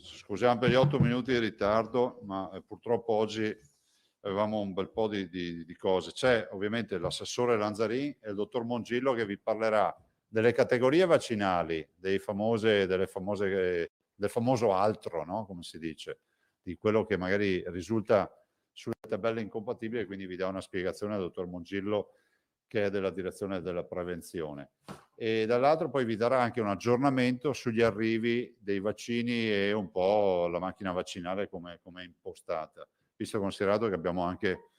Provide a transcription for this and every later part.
Scusiamo per gli 8 minuti di ritardo, ma purtroppo oggi avevamo un bel po' di cose. C'è ovviamente l'assessore Lanzarin e il dottor Mongillo che vi parlerà delle categorie vaccinali, del famoso altro, no? Come si dice, di quello che magari risulta sulle tabelle incompatibili, e quindi vi dà una spiegazione al dottor Mongillo, che è della direzione della prevenzione. E dall'altro poi vi darà anche un aggiornamento sugli arrivi dei vaccini e un po' la macchina vaccinale come è impostata, visto e considerato che abbiamo anche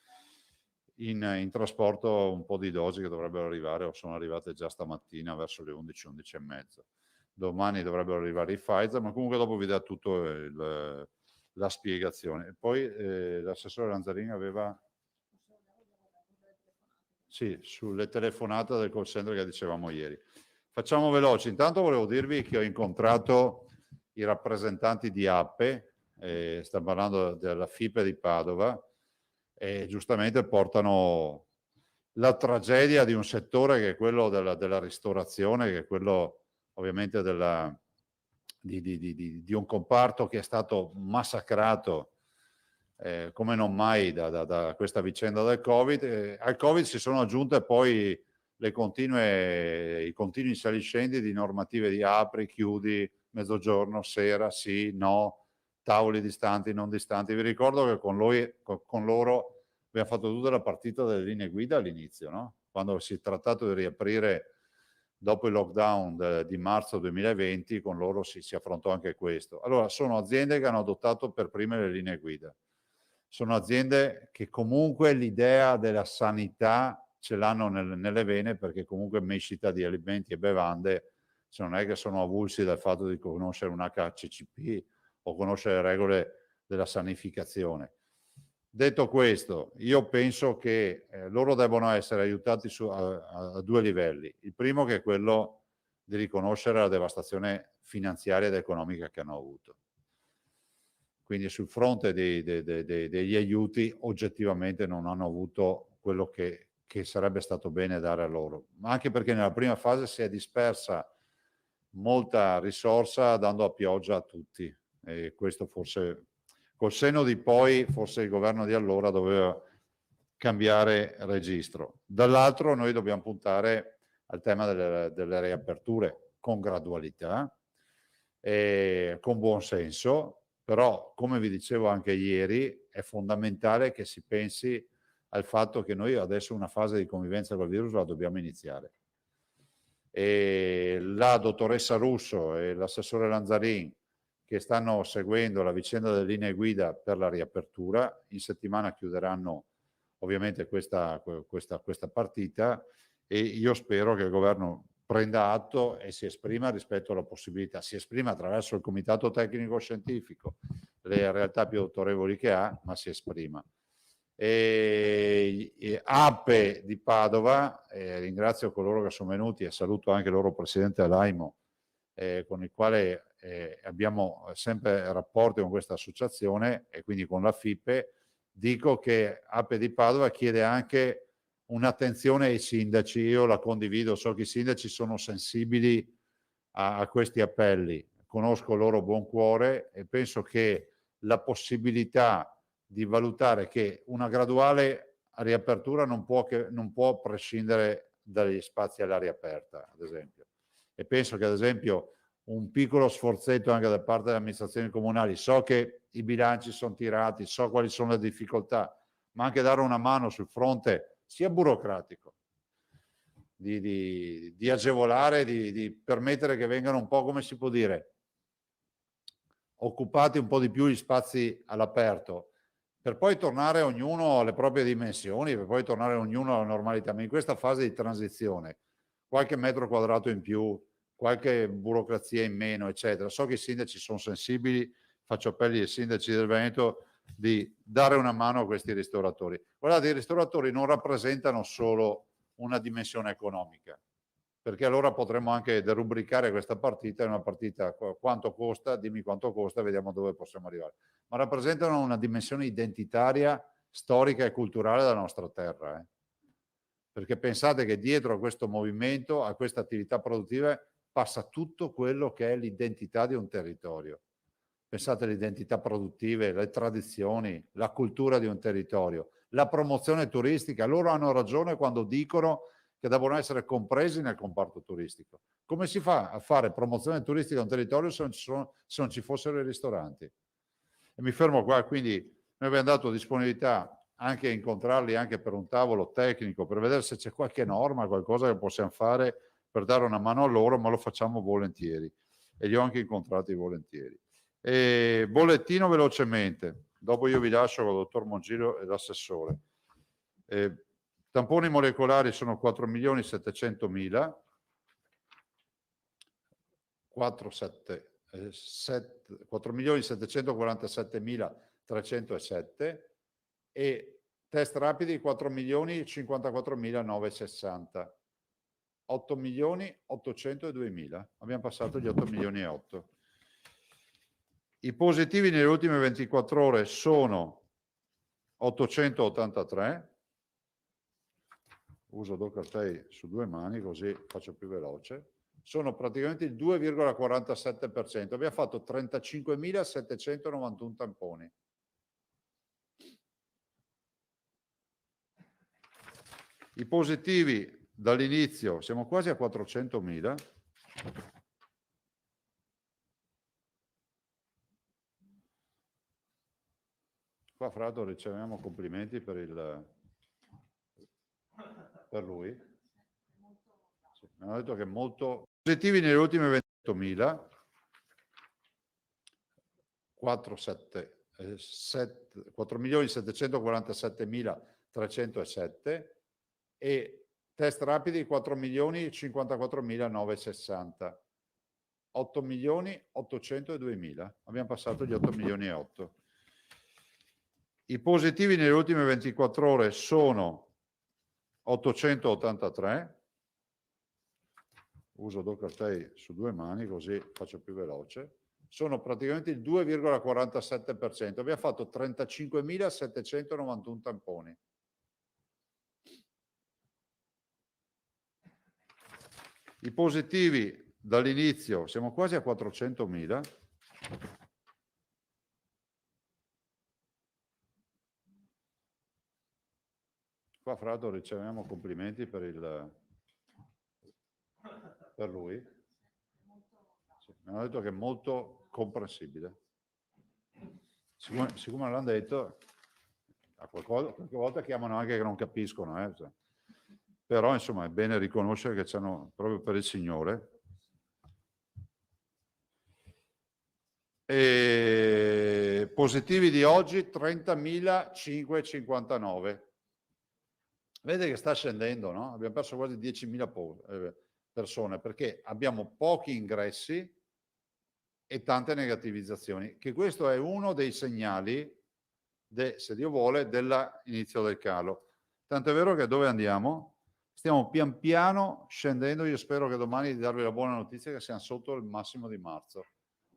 in trasporto un po' di dosi che dovrebbero arrivare o sono arrivate già stamattina verso le 11, 11 e mezza. Domani dovrebbero arrivare i Pfizer, ma comunque dopo vi dà tutto la spiegazione. E poi l'assessore Lanzarin aveva... Sì, sulle telefonate del call center che dicevamo ieri. Facciamo veloci. Intanto volevo dirvi che ho incontrato i rappresentanti di APE, stiamo parlando della FIPE di Padova, e giustamente portano la tragedia di un settore che è quello della ristorazione, che è quello ovviamente di un comparto che è stato massacrato come non mai da questa vicenda del Covid. Al Covid si sono aggiunte poi i continui saliscendi di normative di apri, chiudi, mezzogiorno, sera, sì, no, tavoli distanti, non distanti. Vi ricordo che con loro abbiamo fatto tutta la partita delle linee guida all'inizio, no? Quando si è trattato di riaprire dopo il lockdown di marzo 2020, con loro si affrontò anche questo. Allora, sono aziende che hanno adottato per prime le linee guida. Sono aziende che comunque l'idea della sanità ce l'hanno nelle vene, perché comunque mescita di alimenti e bevande, cioè non è che sono avulsi dal fatto di conoscere un HACCP o conoscere le regole della sanificazione. Detto questo, io penso che loro devono essere aiutati a due livelli. Il primo, che è quello di riconoscere la devastazione finanziaria ed economica che hanno avuto. Quindi sul fronte degli aiuti oggettivamente non hanno avuto quello che sarebbe stato bene dare a loro, ma anche perché nella prima fase si è dispersa molta risorsa dando a pioggia a tutti, e questo forse col senno di poi forse il governo di allora doveva cambiare registro. Dall'altro noi dobbiamo puntare al tema delle riaperture con gradualità e con buon senso. Però, come vi dicevo anche ieri, è fondamentale che si pensi al fatto che noi adesso una fase di convivenza col virus la dobbiamo iniziare. E la dottoressa Russo e l'assessore Lanzarin, che stanno seguendo la vicenda delle linee guida per la riapertura, in settimana chiuderanno ovviamente questa partita, e io spero che il governo prenda atto e si esprima rispetto alla possibilità, si esprima attraverso il comitato tecnico scientifico, le realtà più autorevoli che ha, ma si esprima. APE di Padova, ringrazio coloro che sono venuti e saluto anche il loro presidente Alaimo, con il quale abbiamo sempre rapporti con questa associazione e quindi con la FIPE. Dico che APE di Padova chiede anche un'attenzione ai sindaci. Io la condivido, so che i sindaci sono sensibili a questi appelli, conosco il loro buon cuore e penso che la possibilità di valutare che una graduale riapertura non può prescindere dagli spazi all'aria aperta, ad esempio. E penso che, ad esempio, un piccolo sforzetto anche da parte delle amministrazioni comunali, so che i bilanci sono tirati, so quali sono le difficoltà, ma anche dare una mano sul fronte sia burocratico, di agevolare, di permettere che vengano un po', come si può dire, occupati un po' di più gli spazi all'aperto, per poi tornare ognuno alle proprie dimensioni, per poi tornare ognuno alla normalità. Ma in questa fase di transizione, qualche metro quadrato in più, qualche burocrazia in meno, eccetera. So che i sindaci sono sensibili, faccio appelli ai sindaci del Veneto di dare una mano a questi ristoratori. Guardate, i ristoratori non rappresentano solo una dimensione economica, perché allora potremmo anche derubricare questa partita in una partita quanto costa, dimmi quanto costa, vediamo dove possiamo arrivare. Ma rappresentano una dimensione identitaria, storica e culturale della nostra terra. Perché pensate che dietro a questo movimento, a queste attività produttive, passa tutto quello che è l'identità di un territorio. Pensate alle identità produttive, le tradizioni, la cultura di un territorio, la promozione turistica. Loro hanno ragione quando dicono che devono essere compresi nel comparto turistico. Come si fa a fare promozione turistica a un territorio se non ci fossero i ristoranti? E mi fermo qua, quindi noi abbiamo dato disponibilità anche a incontrarli anche per un tavolo tecnico, per vedere se c'è qualche norma, qualcosa che possiamo fare per dare una mano a loro, ma lo facciamo volentieri. E li ho anche incontrati volentieri. E bollettino velocemente, dopo io vi lascio con il dottor Mongiro e l'assessore. Tamponi molecolari sono 4.700.000, 4.747.307 e test rapidi 4.054.960, 8.802.000. Abbiamo passato gli 8.800.000. I positivi nelle ultime 24 ore sono 883. Uso Dockertay su 2 mani così faccio più veloce. Sono praticamente il 2,47%. Abbiamo fatto 35.791 tamponi. I positivi dall'inizio siamo quasi a 400.000. Qua fra l'altro riceviamo complimenti per lui. Sì, mi hanno detto che molto positivi nelle ultime 28.000, 4.747.307 e test rapidi 4.054.960, 8.802.000. Abbiamo passato gli 8.800.000. I positivi nelle ultime 24 ore sono 883. Uso Dockertay su 2 mani così faccio più veloce. Sono praticamente il 2,47%. Abbiamo fatto 35.791 tamponi. I positivi dall'inizio siamo quasi a 400.000. Qua fra l'altro riceviamo complimenti per lui. Sì, mi hanno detto che è molto comprensibile. Siccome l'hanno detto, qualche volta chiamano anche che non capiscono. Però insomma è bene riconoscere che c'hanno proprio per il Signore. E positivi di oggi 30.559. Vedete che sta scendendo, no? Abbiamo perso quasi 10.000 persone perché abbiamo pochi ingressi e tante negativizzazioni, che questo è uno dei segnali, se Dio vuole, dell'inizio del calo. Tanto è vero che dove andiamo? Stiamo pian piano scendendo. Io spero che domani di darvi la buona notizia che siamo sotto il massimo di marzo.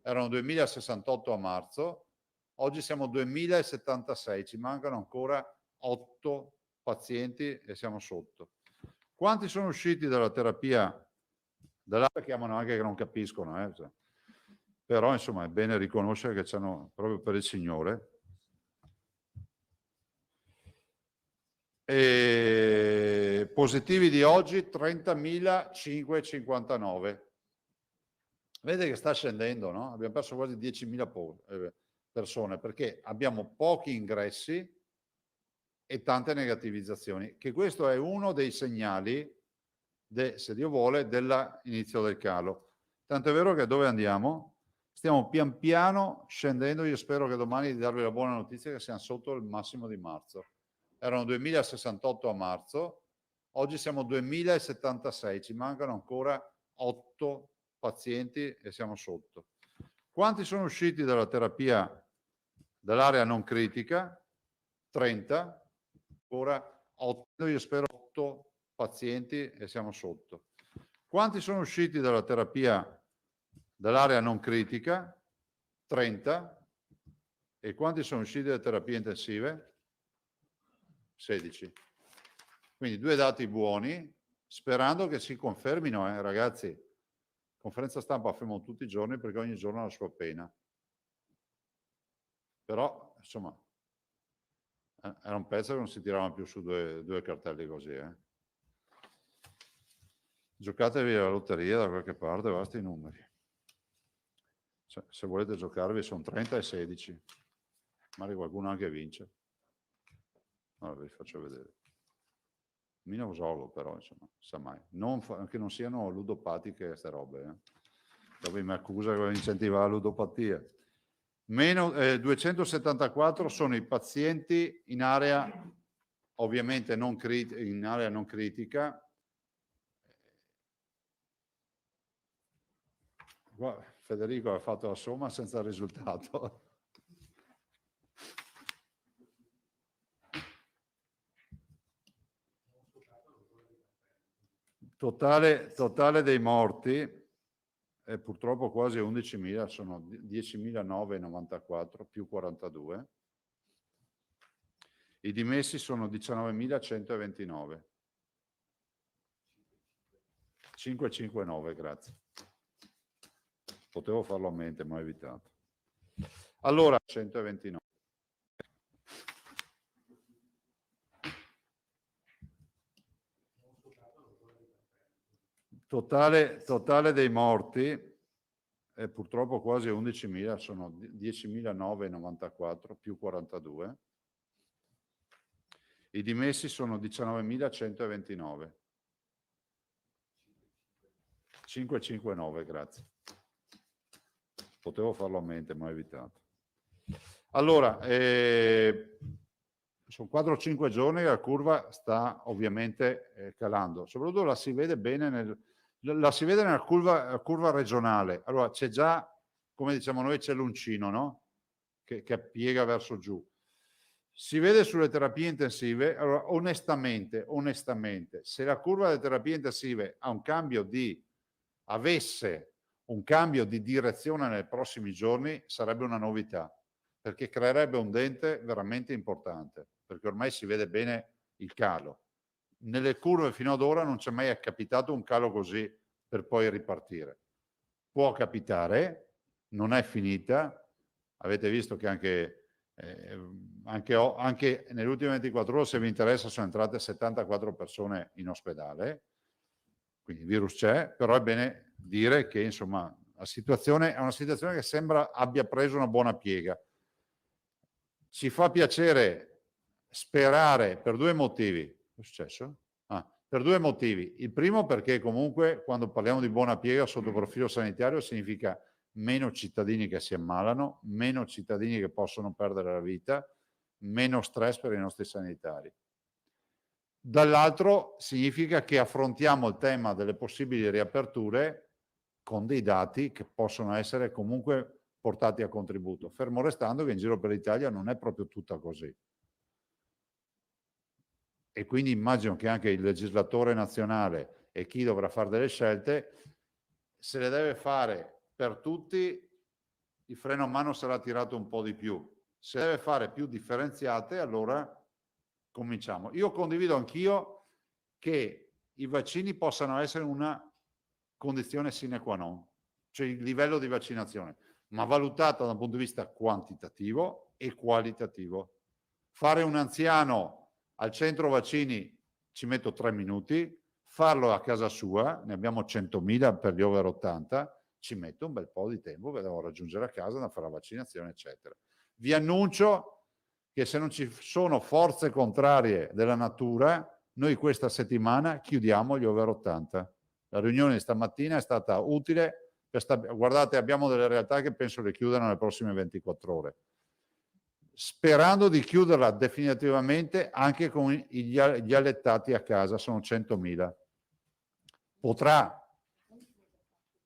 Erano 2.068 a marzo, oggi siamo 2.076, ci mancano ancora 8 pazienti e siamo sotto. Quanti sono usciti dalla terapia? Dall'altra chiamano anche che non capiscono, però insomma è bene riconoscere che c'hanno proprio per il Signore. E positivi di oggi 30.559. Vedete che sta scendendo, no? Abbiamo perso quasi 10.000 persone perché abbiamo pochi ingressi e tante negativizzazioni, che questo è uno dei segnali, se Dio vuole, dell'inizio del calo. Tanto è vero che dove andiamo? Stiamo pian piano scendendo. Io spero che domani di darvi la buona notizia che siamo sotto il massimo di marzo. Erano 2.068 a marzo, oggi siamo 2.076, ci mancano ancora 8 pazienti e siamo sotto. Quanti sono usciti dalla terapia dell'area non critica? 30. Ora 8, io spero 8 pazienti e siamo sotto. Quanti sono usciti dalla terapia dell'area non critica? 30. E quanti sono usciti dalle terapie intensive? 16. Quindi 2 dati buoni, sperando che si confermino, ragazzi. Conferenza stampa faremo tutti i giorni perché ogni giorno ha la sua pena. però insomma era un pezzo che non si tiravano più su due cartelli così. Giocatevi la lotteria da qualche parte, basta i numeri. Se volete giocarvi sono 30 e 16, magari qualcuno anche vince. Allora vi faccio vedere. Meno solo però, insomma, sa mai. Che non siano ludopatiche queste robe. Poi mi accusa che incentiva la ludopatia. Meno 274 sono i pazienti in area ovviamente non critica. Federico ha fatto la somma senza risultato. Totale dei morti è purtroppo quasi 11.000, sono 10.994 più 42. I dimessi sono 19.129. 559, grazie. Potevo farlo a mente, ma ho evitato. Allora, 129. Totale dei morti è purtroppo quasi 11.000, sono 10.994 più 42. I dimessi sono 19.129. 559, grazie. Potevo farlo a mente, ma ho evitato. Allora, sono 4 o 5 giorni che la curva sta ovviamente calando, soprattutto la si vede bene nella curva regionale. Allora c'è già, come diciamo noi, c'è l'uncino, no? Che piega verso giù. Si vede sulle terapie intensive. Allora, onestamente, se la curva delle terapie intensive avesse un cambio di direzione nei prossimi giorni, sarebbe una novità, perché creerebbe un dente veramente importante, perché ormai si vede bene il calo. Nelle curve fino ad ora non c'è mai capitato un calo così per poi ripartire. Può capitare, non è finita. Avete visto che anche nelle ultime 24 ore, se vi interessa, sono entrate 74 persone in ospedale, quindi il virus c'è, però è bene dire che insomma la situazione è una situazione che sembra abbia preso una buona piega. Ci fa piacere sperare per due motivi. Che è successo? Per due motivi. Il primo perché comunque quando parliamo di buona piega sotto profilo sanitario significa meno cittadini che si ammalano, meno cittadini che possono perdere la vita, meno stress per i nostri sanitari. Dall'altro significa che affrontiamo il tema delle possibili riaperture con dei dati che possono essere comunque portati a contributo, fermo restando che in giro per l'Italia non è proprio tutta così. E quindi immagino che anche il legislatore nazionale e chi dovrà fare delle scelte, se le deve fare per tutti, il freno a mano sarà tirato un po' di più. Se deve fare più differenziate, allora cominciamo. Io condivido anch'io che i vaccini possano essere una condizione sine qua non, cioè il livello di vaccinazione, ma valutata da un punto di vista quantitativo e qualitativo. Fare un anziano al centro vaccini ci metto 3 minuti, farlo a casa sua, ne abbiamo 100.000 per gli over 80, ci metto un bel po' di tempo per devo raggiungere a casa da fare la vaccinazione, eccetera. Vi annuncio che se non ci sono forze contrarie della natura, noi questa settimana chiudiamo gli over 80. La riunione di stamattina è stata utile. Guardate, abbiamo delle realtà che penso che chiudano nelle prossime 24 ore. Sperando di chiuderla definitivamente anche con gli allettati a casa, sono 100.000. Potrà.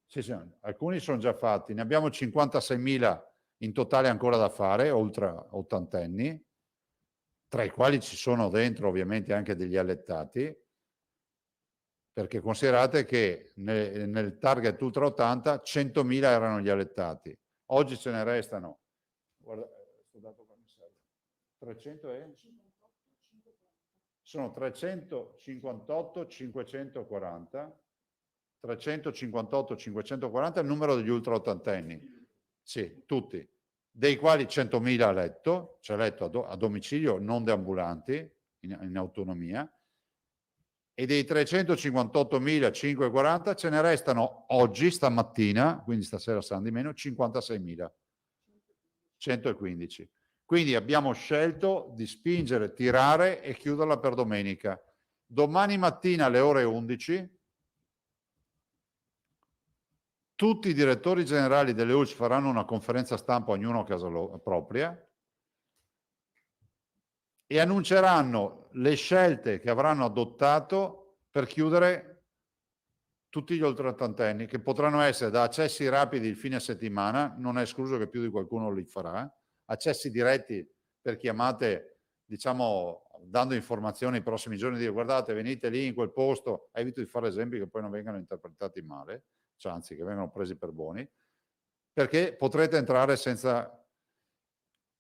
Sì, alcuni sono già fatti, ne abbiamo 56.000 in totale ancora da fare, oltre ottantenni, tra i quali ci sono dentro ovviamente anche degli allettati, perché considerate che nel target ultra 80 100.000 erano gli allettati, oggi ce ne restano, guarda, questo dato qua mi serve, 300 e? Sono 358 540, 358 540 il numero degli ultra ottantenni, sì, tutti. dei quali 100.000 a letto, cioè letto a domicilio, non deambulanti, in autonomia, e dei 358.540 ce ne restano oggi, stamattina, quindi stasera saranno di meno, 56.115. Quindi abbiamo scelto di spingere, tirare e chiuderla per domenica. Domani mattina alle ore 11 tutti i direttori generali delle ULSS faranno una conferenza stampa, ognuno a casa propria, e annunceranno le scelte che avranno adottato per chiudere tutti gli oltreottantenni, che potranno essere da accessi rapidi il fine settimana, non è escluso che più di qualcuno li farà, accessi diretti per chiamate, diciamo, dando informazioni i prossimi giorni, dire guardate, venite lì in quel posto, evito di fare esempi che poi non vengano interpretati male, cioè anzi che vengano presi per buoni, perché potrete entrare senza...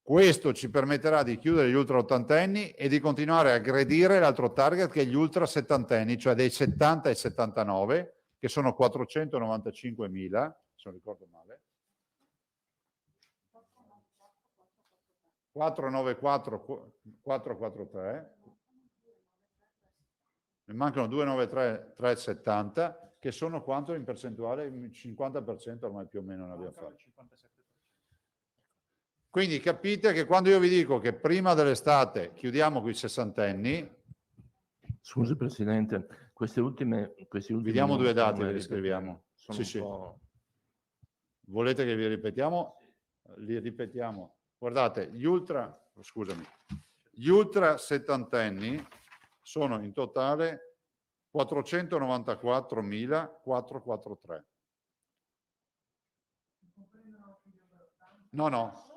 Questo ci permetterà di chiudere gli ultra ottantenni e di continuare a aggredire l'altro target che è gli ultra settantenni, cioè dei 70 ai 79, che sono 495.000, se non ricordo male. 494, 443, ne mancano 293, 370, che sono quanto in percentuale? Il 50% ormai più o meno ne abbiamo fatto. Quindi capite che quando io vi dico che prima dell'estate chiudiamo con i sessantenni... Scusi Presidente, questi ultimi vediamo due dati che numeri, scriviamo. Sì, sì. Volete che vi ripetiamo? Li ripetiamo. Guardate, gli ultra settantenni sono in totale 494.443. No,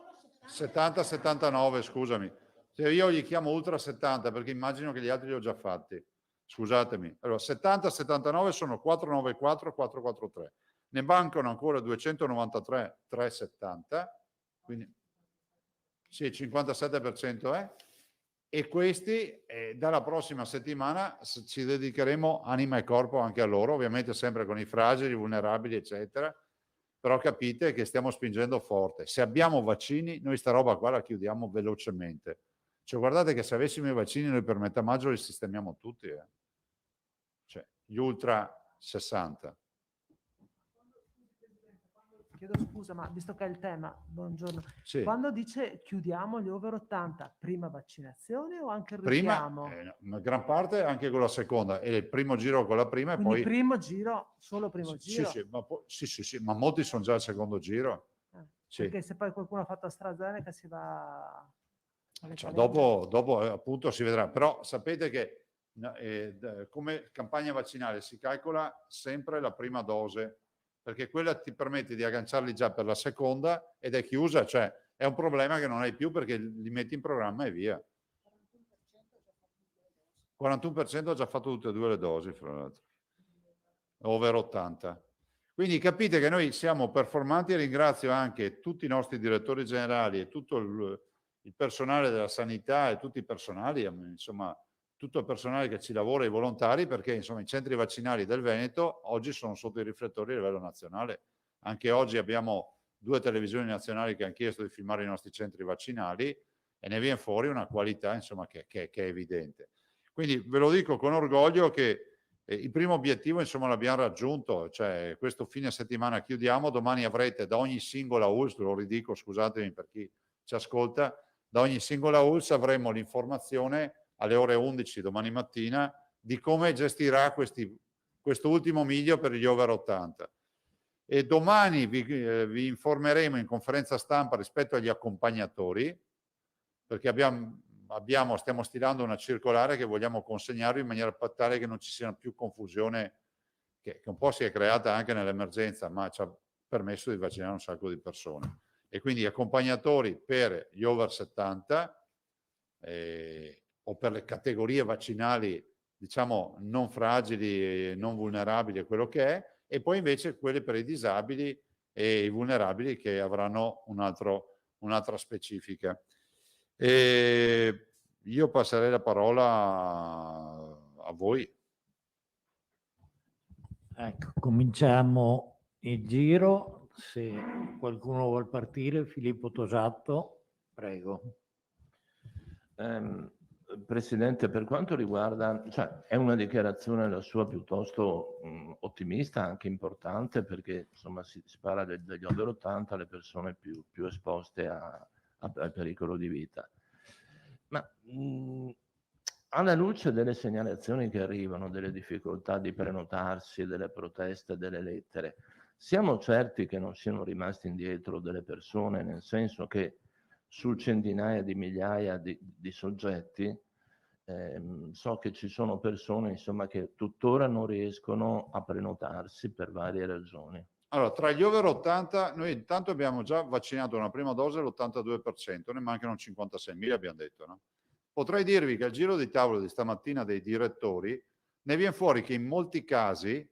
70-79, scusami. Se io gli chiamo ultra 70 perché immagino che gli altri li ho già fatti. Scusatemi. Allora, 70-79 sono 494-443. Ne mancano ancora 293-370, quindi sì, 57% è. E questi, dalla prossima settimana ci dedicheremo anima e corpo anche a loro, ovviamente sempre con i fragili, i vulnerabili, eccetera. Però capite che stiamo spingendo forte. Se abbiamo vaccini, noi sta roba qua la chiudiamo velocemente. Cioè, guardate che se avessimo i vaccini noi per metà maggio li sistemiamo tutti. Cioè, gli ultra 60. Chiedo scusa, ma visto che è il tema, buongiorno. Sì. Quando dice chiudiamo gli over 80, prima vaccinazione o anche il prima, richiamo? Una gran parte anche con la seconda, e il primo giro con la prima. Quindi e poi primo giro, solo primo giro? Sì, ma molti sono già al secondo giro. Sì. Perché se poi qualcuno ha fatto AstraZeneca si va... Cioè, dopo appunto si vedrà, però sapete che come campagna vaccinale si calcola sempre la prima dose, perché quella ti permette di agganciarli già per la seconda ed è chiusa, cioè è un problema che non hai più perché li metti in programma e via. 41% ha già fatto tutte e due le dosi, fra l'altro, over 80. Quindi capite che noi siamo performanti, e ringrazio anche tutti i nostri direttori generali e tutto il personale della sanità e tutti i personali, insomma, tutto il personale che ci lavora, i volontari, perché insomma i centri vaccinali del Veneto oggi sono sotto i riflettori a livello nazionale. Anche oggi abbiamo 2 televisioni nazionali che hanno chiesto di filmare i nostri centri vaccinali e ne viene fuori una qualità, insomma, che è evidente. Quindi ve lo dico con orgoglio che il primo obiettivo, insomma, l'abbiamo raggiunto, cioè questo fine settimana chiudiamo, domani avrete da ogni singola ULSS, lo ridico, scusatemi per chi ci ascolta, da ogni singola ULSS avremo l'informazione alle ore 11 domani mattina di come gestirà questo ultimo miglio per gli over 80. E domani vi informeremo in conferenza stampa rispetto agli accompagnatori, perché stiamo stilando una circolare che vogliamo consegnarvi in maniera tale che non ci sia più confusione, che un po' si è creata anche nell'emergenza, ma ci ha permesso di vaccinare un sacco di persone. E quindi accompagnatori per gli over 70 o per le categorie vaccinali, diciamo, non fragili, non vulnerabili, è quello che è, e poi invece quelle per i disabili e i vulnerabili che avranno un'altra specifica. Io passerei la parola a voi. Ecco, cominciamo il giro. Se qualcuno vuol partire, Filippo Tosatto, prego. Presidente, per quanto riguarda, cioè, è una dichiarazione la sua piuttosto ottimista, anche importante, perché insomma si parla degli over 80, le persone più esposte al pericolo di vita. Ma alla luce delle segnalazioni che arrivano, delle difficoltà di prenotarsi, delle proteste, delle lettere, siamo certi che non siano rimasti indietro delle persone, nel senso che su centinaia di migliaia di soggetti so che ci sono persone, insomma, che tuttora non riescono a prenotarsi per varie ragioni. Allora, tra gli over 80, noi intanto abbiamo già vaccinato una prima dose l'82%, ne mancano 56.000, abbiamo detto, no? Potrei dirvi che al giro di tavolo di stamattina dei direttori ne viene fuori che in molti casi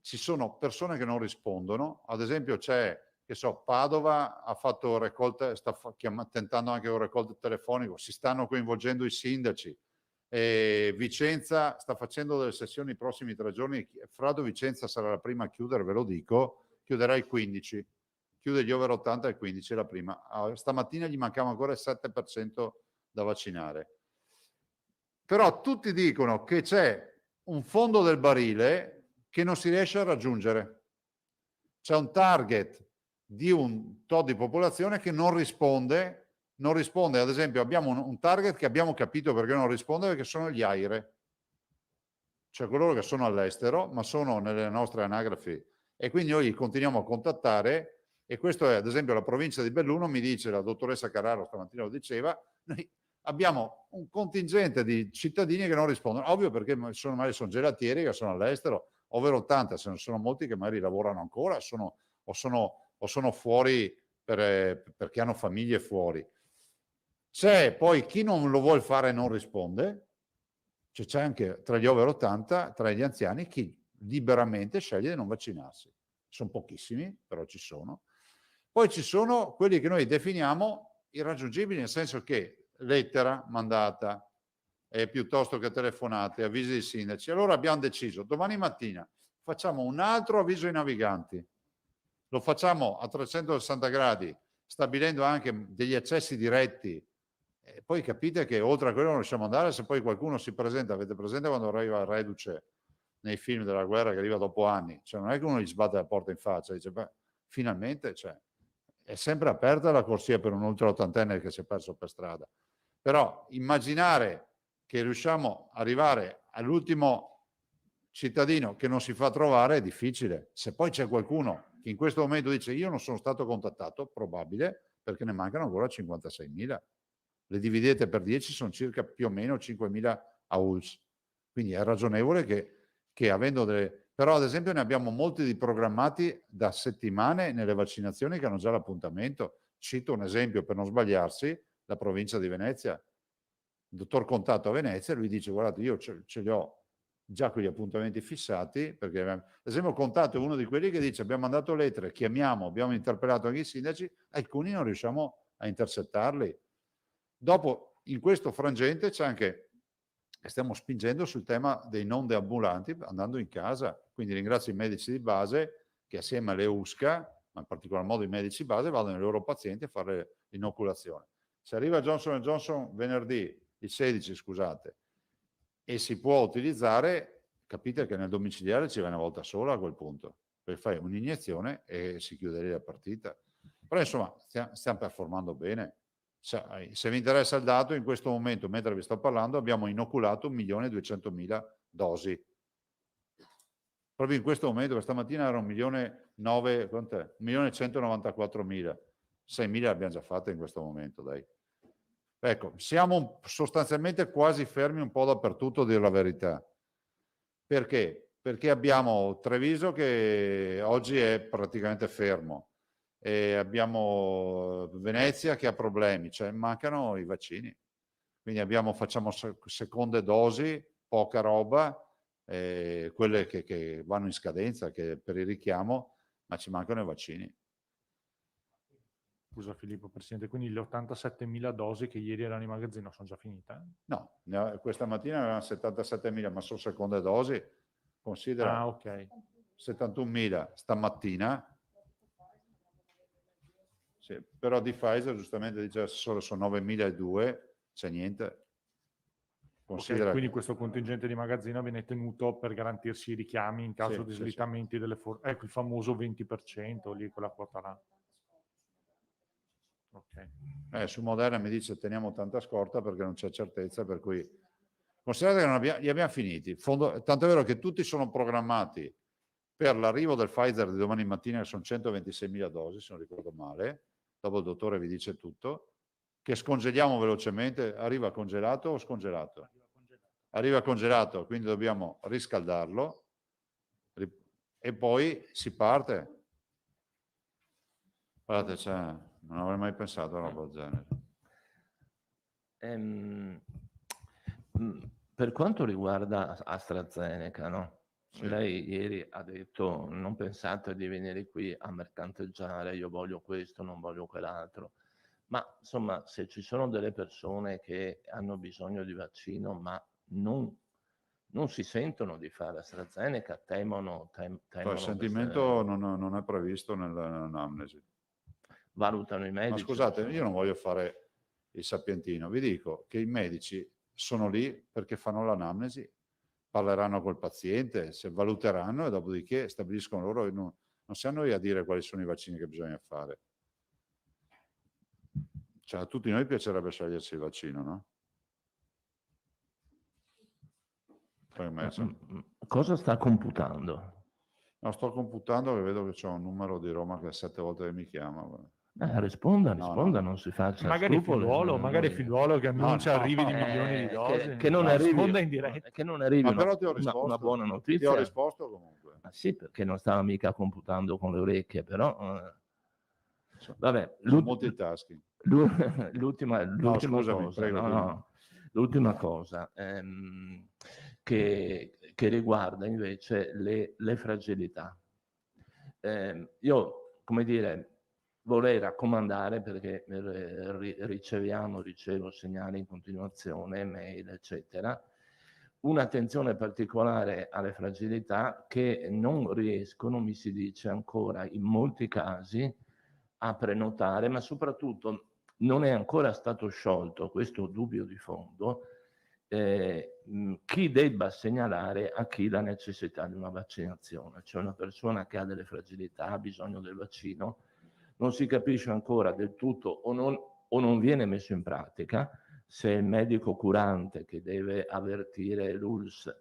ci sono persone che non rispondono. Ad esempio c'è, che so, Padova ha fatto raccolta, sta tentando anche un raccolto telefonico, si stanno coinvolgendo i sindaci. Vicenza sta facendo delle sessioni i prossimi 3 giorni. Frado Vicenza sarà la prima a chiudere, ve lo dico, chiuderà il 15, chiude gli over 80 il 15 è la prima. Stamattina gli mancava ancora il 7% da vaccinare. Però tutti dicono che c'è un fondo del barile che non si riesce a raggiungere. C'è un target di un tot di popolazione che non risponde. Ad esempio abbiamo un target che abbiamo capito perché non risponde, perché sono gli AIRE, cioè coloro che sono all'estero ma sono nelle nostre anagrafi, e quindi noi li continuiamo a contattare. E questo è, ad esempio, la provincia di Belluno, mi dice la dottoressa Carraro, stamattina lo diceva, noi abbiamo un contingente di cittadini che non rispondono, ovvio, perché magari sono gelatieri che sono all'estero, over 80, se ne sono molti che magari lavorano ancora o sono fuori perché hanno famiglie fuori. Se poi chi non lo vuole fare non risponde, cioè c'è anche tra gli over 80, tra gli anziani, chi liberamente sceglie di non vaccinarsi. Sono pochissimi, però ci sono. Poi ci sono quelli che noi definiamo irraggiungibili, nel senso che lettera mandata, piuttosto che telefonate, avvisi dei sindaci. Allora abbiamo deciso, domani mattina facciamo un altro avviso ai naviganti. Lo facciamo a 360 gradi, stabilendo anche degli accessi diretti. E poi capite che oltre a quello non riusciamo ad andare. Se poi qualcuno si presenta, avete presente quando arriva il reduce nei film della guerra che arriva dopo anni, cioè non è che uno gli sbatte la porta in faccia, dice beh, finalmente, cioè, è sempre aperta la corsia per un ultra ottantenne che si è perso per strada. Però immaginare che riusciamo ad arrivare all'ultimo cittadino che non si fa trovare è difficile. Se poi c'è qualcuno che in questo momento dice io non sono stato contattato, probabile, perché ne mancano ancora 56.000. Le dividete per 10 sono circa più o meno 5.000 a ULS. Quindi è ragionevole che avendo delle... Però ad esempio ne abbiamo molti di programmati da settimane nelle vaccinazioni che hanno già l'appuntamento. Cito un esempio per non sbagliarsi, la provincia di Venezia. Il dottor Contatto a Venezia, lui dice guardate io ce li ho già con gli appuntamenti fissati, perché ad esempio Contatto è uno di quelli che dice abbiamo mandato lettere, chiamiamo, abbiamo interpellato anche i sindaci, alcuni non riusciamo a intercettarli. Dopo, in questo frangente c'è anche, stiamo spingendo sul tema dei non deambulanti andando in casa, quindi ringrazio i medici di base che assieme alle USCA, ma in particolar modo i medici di base, vadano ai loro pazienti a fare l'inoculazione. Se arriva Johnson & Johnson venerdì, il 16 scusate, e si può utilizzare, capite che nel domiciliare ci va una volta sola a quel punto, per fare un'iniezione e si chiude lì la partita. Però insomma stiamo performando bene. Se vi interessa il dato, in questo momento, mentre vi sto parlando, abbiamo inoculato 1.200.000 dosi. Proprio in questo momento, questa mattina era 1.194.000. 6.000 abbiamo già fatte in questo momento, dai. Ecco, siamo sostanzialmente quasi fermi un po' dappertutto, a dire la verità. Perché? Perché abbiamo Treviso che oggi è praticamente fermo. E abbiamo Venezia che ha problemi, cioè mancano i vaccini. Quindi facciamo seconde dosi, poca roba, quelle che vanno in scadenza, che per il richiamo, ma ci mancano i vaccini. Scusa Filippo, Presidente, quindi le 87.000 dosi che ieri erano in magazzino sono già finite? No, questa mattina erano 77.000, ma sono seconde dosi. Considera ok. 71.000 stamattina Sì, però di Pfizer giustamente dice solo sono 9.002, c'è niente. Considera quindi che- questo contingente di magazzino viene tenuto per garantirsi i richiami in caso Sì, di sì, slittamenti delle ecco il famoso 20% lì, quella quota là. Ok. Su Moderna mi dice teniamo tanta scorta perché non c'è certezza, per cui considerate che non li abbiamo finiti. Tanto è vero che tutti sono programmati per l'arrivo del Pfizer di domani mattina, che sono 126.000 dosi, se non ricordo male. Dopo il dottore vi dice tutto. Che scongeliamo velocemente. Arriva congelato o scongelato? Arriva congelato, quindi dobbiamo riscaldarlo e poi si parte. Guardate, non avrei mai pensato a una roba del genere. Per quanto riguarda AstraZeneca, no? Sì. Lei ieri ha detto non pensate di venire qui a mercanteggiare, io voglio questo, non voglio quell'altro. Ma insomma, se ci sono delle persone che hanno bisogno di vaccino ma non si sentono di fare AstraZeneca, temono Il queste- sentimento non è previsto nell'anamnesi. valutano i medici. Ma scusate, insomma. io non voglio fare il sapientino, vi dico che i medici sono lì perché fanno l'anamnesi, parleranno col paziente, se valuteranno e dopodiché stabiliscono loro, non siamo noi a dire quali sono i vaccini che bisogna fare. Cioè, a tutti noi piacerebbe scegliersi il vaccino, no? Cosa sta computando? No, sto computando che vedo che c'è un numero di Roma che 7 volte che mi chiama. Risponda, No. non si faccia Magari scrupoli. figliuolo che annuncia arrivi di milioni di dosi. Che non No, arrivi, risponda in diretta. che non arrivi Ma però ti ho risposto. una buona Ti ho notizia. risposto comunque. Sì, perché non stava mica computando con le orecchie, però vabbè, Sono multitasking. l'ultima Scusami, cosa, prego, l'ultima cosa che riguarda invece le fragilità. Io, come dire, vorrei raccomandare, perché ricevo segnali in continuazione, mail, eccetera, un'attenzione particolare alle fragilità che non riescono, mi si dice ancora in molti casi, a prenotare, ma soprattutto non è ancora stato sciolto questo dubbio di fondo, chi debba segnalare a chi la necessità di una vaccinazione. Cioè una persona che ha delle fragilità, ha bisogno del vaccino, non si capisce ancora del tutto o non viene messo in pratica, se è il medico curante che deve avvertire l'ULSS,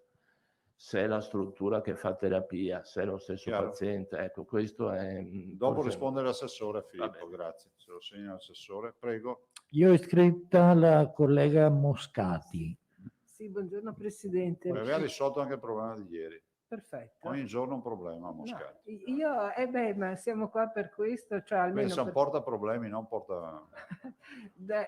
se è la struttura che fa terapia, se è lo stesso Chiaro. paziente. Ecco, questo è... Dopo risponde l'assessore Filippo, grazie. Se lo segna l'assessore, prego. Io ho iscritta la collega Moscati. Sì, buongiorno Presidente. Aveva risolto anche il problema di ieri. Perfetto. Ogni giorno un problema a Moscati. No, io, ma siamo qua per questo, cioè almeno Pensa, porta problemi, non porta...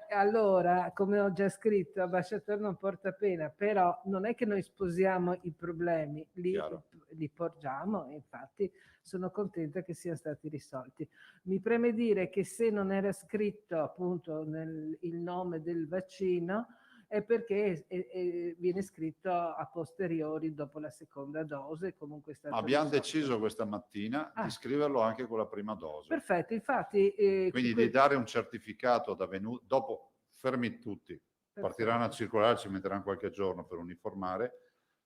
Allora, come ho già scritto, ambasciatore non porta pena, però non è che noi sposiamo i problemi, li porgiamo e infatti sono contenta che siano stati risolti. Mi preme dire che se non era scritto appunto il nome del vaccino, è perché viene scritto a posteriori dopo la seconda dose. Comunque è stato Abbiamo risolto. deciso questa mattina di scriverlo anche con la prima dose. Perfetto, infatti... Quindi di dare un certificato dopo fermi tutti, partiranno a circolare, ci metteranno qualche giorno per uniformare.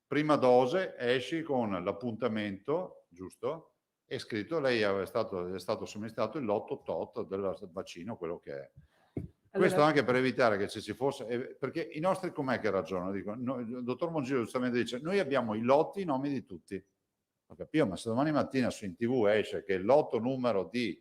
Prima dose, esci con l'appuntamento, giusto? È scritto, lei è stato somministrato il lotto tot del vaccino, quello che è. Questo Allora, anche per evitare che se ci fosse, perché i nostri com'è che ragionano? Dico, il dottor Mongiro giustamente dice, noi abbiamo i lotti, i nomi di tutti. Ho capito, ma se domani mattina in TV esce che il lotto numero di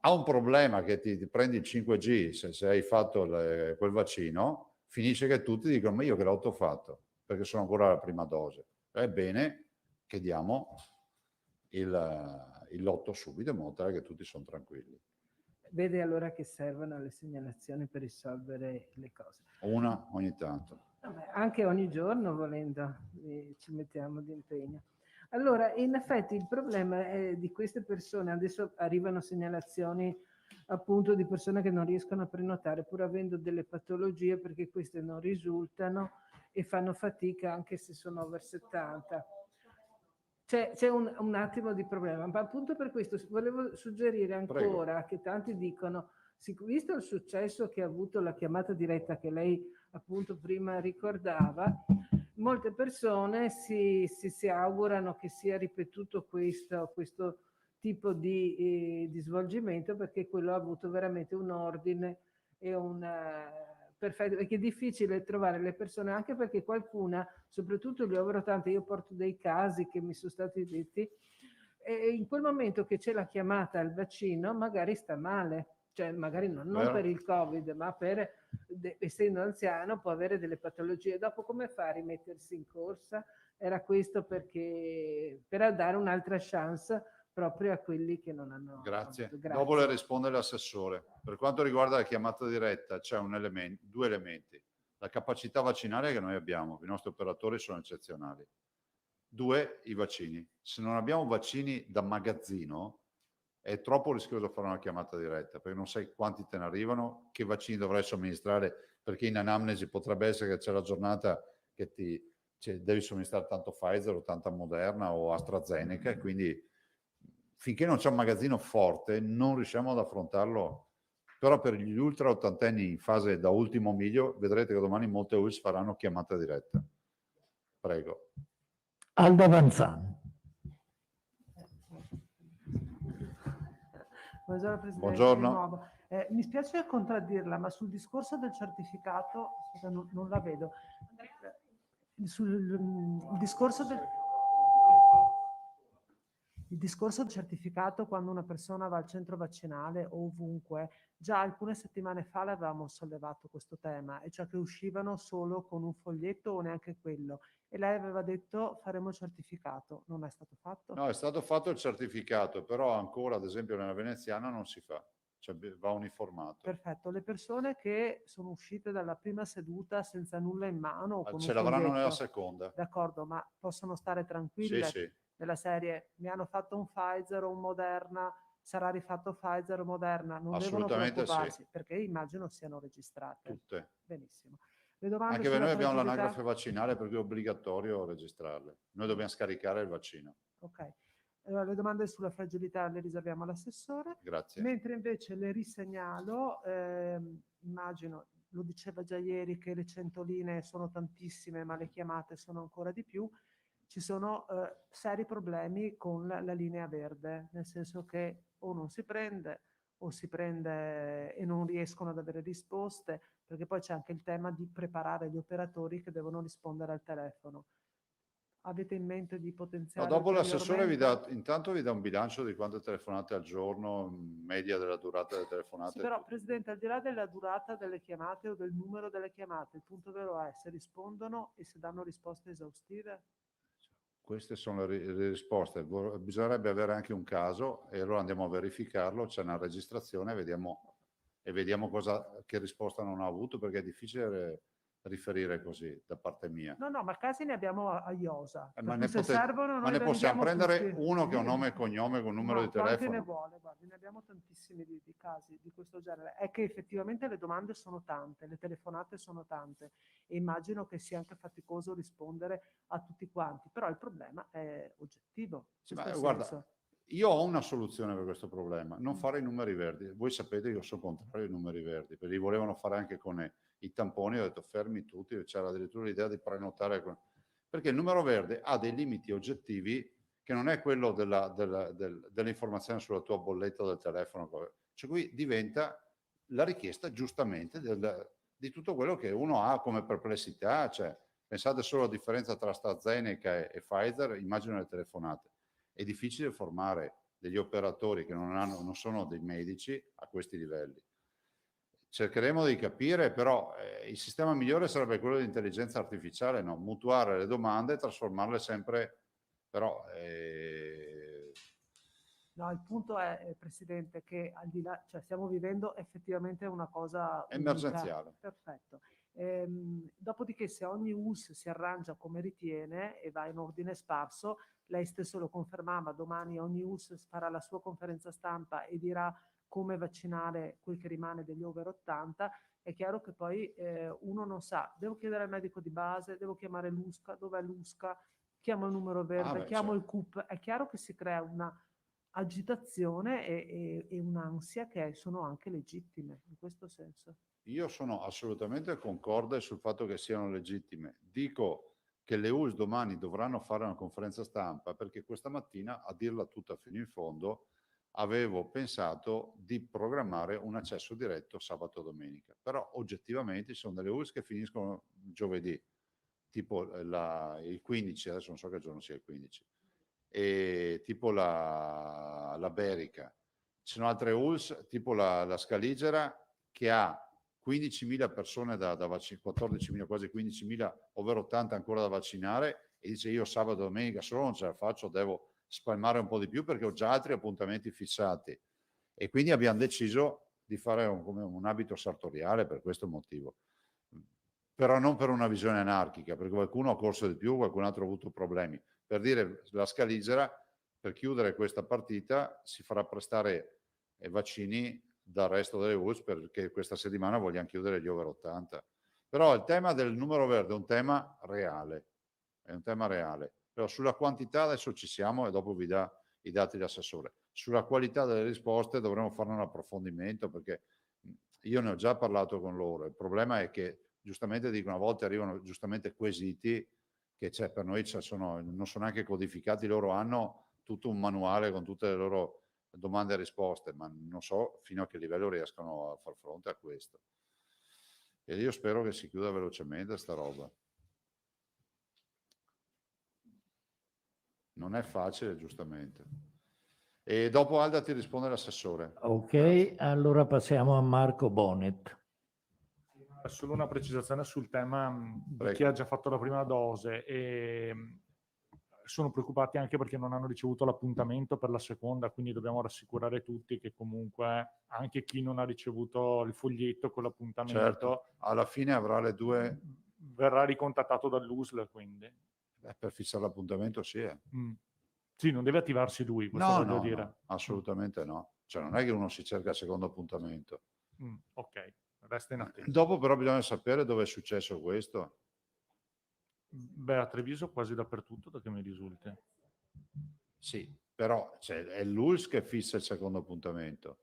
ha un problema che ti prendi il 5G se hai fatto quel vaccino, finisce che tutti dicono, ma io che lotto ho fatto? Perché sono ancora alla prima dose. Ebbene, che diamo il lotto subito in modo tale che tutti sono tranquilli. Vede allora che servono le segnalazioni per risolvere le cose. Una ogni tanto. Vabbè, anche ogni giorno, volendo, ci mettiamo di impegno. Allora, in effetti il problema è di queste persone, adesso arrivano segnalazioni appunto di persone che non riescono a prenotare pur avendo delle patologie perché queste non risultano e fanno fatica anche se sono over 70. c'è un attimo di problema, ma appunto per questo volevo suggerire ancora Prego. che tanti dicono, visto il successo che ha avuto la chiamata diretta che lei appunto prima ricordava, molte persone si augurano che sia ripetuto questo tipo di svolgimento, perché quello ha avuto veramente un ordine e perfetto, perché è difficile trovare le persone, anche perché qualcuna, soprattutto gli over 80, io porto dei casi che mi sono stati detti, e in quel momento che c'è la chiamata al vaccino magari sta male, cioè magari non per il Covid, ma per, essendo anziano, può avere delle patologie. Dopo come fa a rimettersi in corsa? Era questo, perché per dare un'altra chance proprio a quelli che non hanno Grazie. avuto. Dopo le risponde l'assessore. Per quanto riguarda la chiamata diretta, c'è due elementi. La capacità vaccinale che noi abbiamo, i nostri operatori sono eccezionali. 2, i vaccini. Se non abbiamo vaccini da magazzino, è troppo rischioso fare una chiamata diretta, perché non sai quanti te ne arrivano, che vaccini dovrai somministrare, perché in anamnesi potrebbe essere che c'è la giornata che devi somministrare tanto Pfizer o tanta Moderna o AstraZeneca, e quindi finché non c'è un magazzino forte non riusciamo ad affrontarlo. Però per gli ultra ottantenni in fase da ultimo miglio, vedrete che domani molte ULSS faranno chiamata diretta. Prego. Aldo Vanzan. Buongiorno Presidente, Buongiorno. di nuovo. Mi spiace contraddirla, ma sul discorso del certificato, scusa, non la vedo. Il discorso del certificato, quando una persona va al centro vaccinale o ovunque, già alcune settimane fa l'avevamo sollevato questo tema, e cioè che uscivano solo con un foglietto o neanche quello. E lei aveva detto faremo il certificato. Non è stato fatto? No, è stato fatto il certificato, però ancora, ad esempio, nella veneziana non si fa, cioè va uniformato. Perfetto. Le persone che sono uscite dalla prima seduta senza nulla in mano o con Ce un l'avranno foglietto, nella seconda. d'accordo, ma possono stare tranquille? Sì, sì. Della serie, mi hanno fatto un Pfizer o un Moderna, sarà rifatto Pfizer o Moderna, non devono Assolutamente preoccuparsi, sì. perché immagino siano registrate. Tutte. Benissimo. Le domande Anche perché sulla noi abbiamo fragilità? l'anagrafe vaccinale, per cui è obbligatorio registrarle. Noi dobbiamo scaricare il vaccino. Ok. Allora, le domande sulla fragilità le riserviamo all'assessore. Grazie. Mentre invece le risegnalo, immagino, lo diceva già ieri, che le 100 linee sono tantissime, ma le chiamate sono ancora di più. Ci sono seri problemi con la linea verde, nel senso che o non si prende, o si prende e non riescono ad avere risposte, perché poi c'è anche il tema di preparare gli operatori che devono rispondere al telefono. Avete in mente di potenziare Dopo l'assessore ulteriormente? intanto vi dà un bilancio di quante telefonate al giorno, media della durata delle telefonate. Sì, però Presidente, al di là della durata delle chiamate o del numero delle chiamate, il punto vero è se rispondono e se danno risposte esaustive. Queste sono le risposte. Bisognerebbe avere anche un caso e allora andiamo a verificarlo, c'è una registrazione e vediamo che risposta non ha avuto, perché è difficile riferire così da parte mia. No, no, ma casi ne abbiamo a iosa. Ma Se servono, ma noi ne possiamo prendere tutti. uno che ha un Sì. nome e cognome con un numero Ma di quanti telefono? ne vuole? Guardi, ne abbiamo tantissimi di casi di questo genere. È che effettivamente le domande sono tante, le telefonate sono tante, e immagino che sia anche faticoso rispondere a tutti quanti, però il problema è oggettivo. Sì, Questo ma è il guarda, senso. io ho una soluzione per questo problema: non fare i numeri verdi. Voi sapete che io sono contrario ai numeri verdi, perché li volevano fare anche con i tamponi. Ho detto fermi tutti, c'era addirittura l'idea di prenotare, perché il numero verde ha dei limiti oggettivi che non è quello dell'informazione sulla tua bolletta del telefono, cioè qui diventa la richiesta giustamente di tutto quello che uno ha come perplessità. Cioè, pensate solo alla differenza tra AstraZeneca e Pfizer, immagino le telefonate. È difficile formare degli operatori che non sono dei medici a questi livelli. Cercheremo di capire, però il sistema migliore sarebbe quello di intelligenza artificiale, no? Mutuare le domande e trasformarle sempre, però... No, il punto è, Presidente, che al di là, cioè stiamo vivendo effettivamente una cosa unica. Emergenziale. Perfetto. Dopodiché, se ogni US si arrangia come ritiene e va in ordine sparso, lei stesso lo confermava, domani ogni US farà la sua conferenza stampa e dirà come vaccinare quel che rimane degli over 80, è chiaro che poi uno non sa, devo chiedere al medico di base, devo chiamare l'USCA, dov'è l'USCA, chiamo il numero verde, beh, chiamo certo. il CUP, è chiaro che si crea una agitazione e un'ansia che sono anche legittime in questo senso. Io sono assolutamente concorde sul fatto che siano legittime. Dico che le ULSS domani dovranno fare una conferenza stampa perché questa mattina, a dirla tutta fino in fondo, avevo pensato di programmare un accesso diretto sabato e domenica. Però oggettivamente ci sono delle ULSS che finiscono giovedì, tipo il 15, adesso non so che giorno sia il 15, e tipo la Berica. Ci sono altre ULSS, tipo la Scaligera, che ha 15.000 persone da vaccinare, 14.000, quasi 15.000, ovvero 80 ancora da vaccinare, e dice io sabato e domenica solo non ce la faccio, devo spalmare un po' di più perché ho già altri appuntamenti fissati. E quindi abbiamo deciso di fare un abito sartoriale per questo motivo. Però non per una visione anarchica, perché qualcuno ha corso di più, qualcun altro ha avuto problemi. Per dire, la Scaligera, per chiudere questa partita, si farà prestare vaccini dal resto delle ULSS perché questa settimana vogliamo chiudere gli over 80. Però il tema del numero verde è un tema reale, è un tema reale. Però sulla quantità adesso ci siamo e dopo vi dà i dati l'assessore. Sulla qualità delle risposte dovremo fare un approfondimento perché io ne ho già parlato con loro. Il problema è che giustamente dicono a volte arrivano giustamente quesiti che per noi non sono neanche codificati, loro hanno tutto un manuale con tutte le loro domande e risposte, ma non so fino a che livello riescano a far fronte a questo. E io spero che si chiuda velocemente sta roba. Non è facile, giustamente. E dopo Alda ti risponde l'assessore. Ok, allora passiamo a Marco Bonet. Solo una precisazione sul tema di Prego. chi ha già fatto la prima dose e sono preoccupati anche perché non hanno ricevuto l'appuntamento per la seconda, quindi dobbiamo rassicurare tutti che comunque anche chi non ha ricevuto il foglietto con l'appuntamento, certo, alla fine avrà le due, verrà ricontattato dall'USL, quindi per fissare l'appuntamento sì. Sì, non deve attivarsi lui, questo No, voglio no, dire. no, assolutamente no. Cioè non è che uno si cerca il secondo appuntamento. Ok, resta in attesa. Dopo però bisogna sapere dove è successo questo. Beh, a Treviso quasi dappertutto, da che mi risulti. Sì, però è l'ULSS che fissa il secondo appuntamento.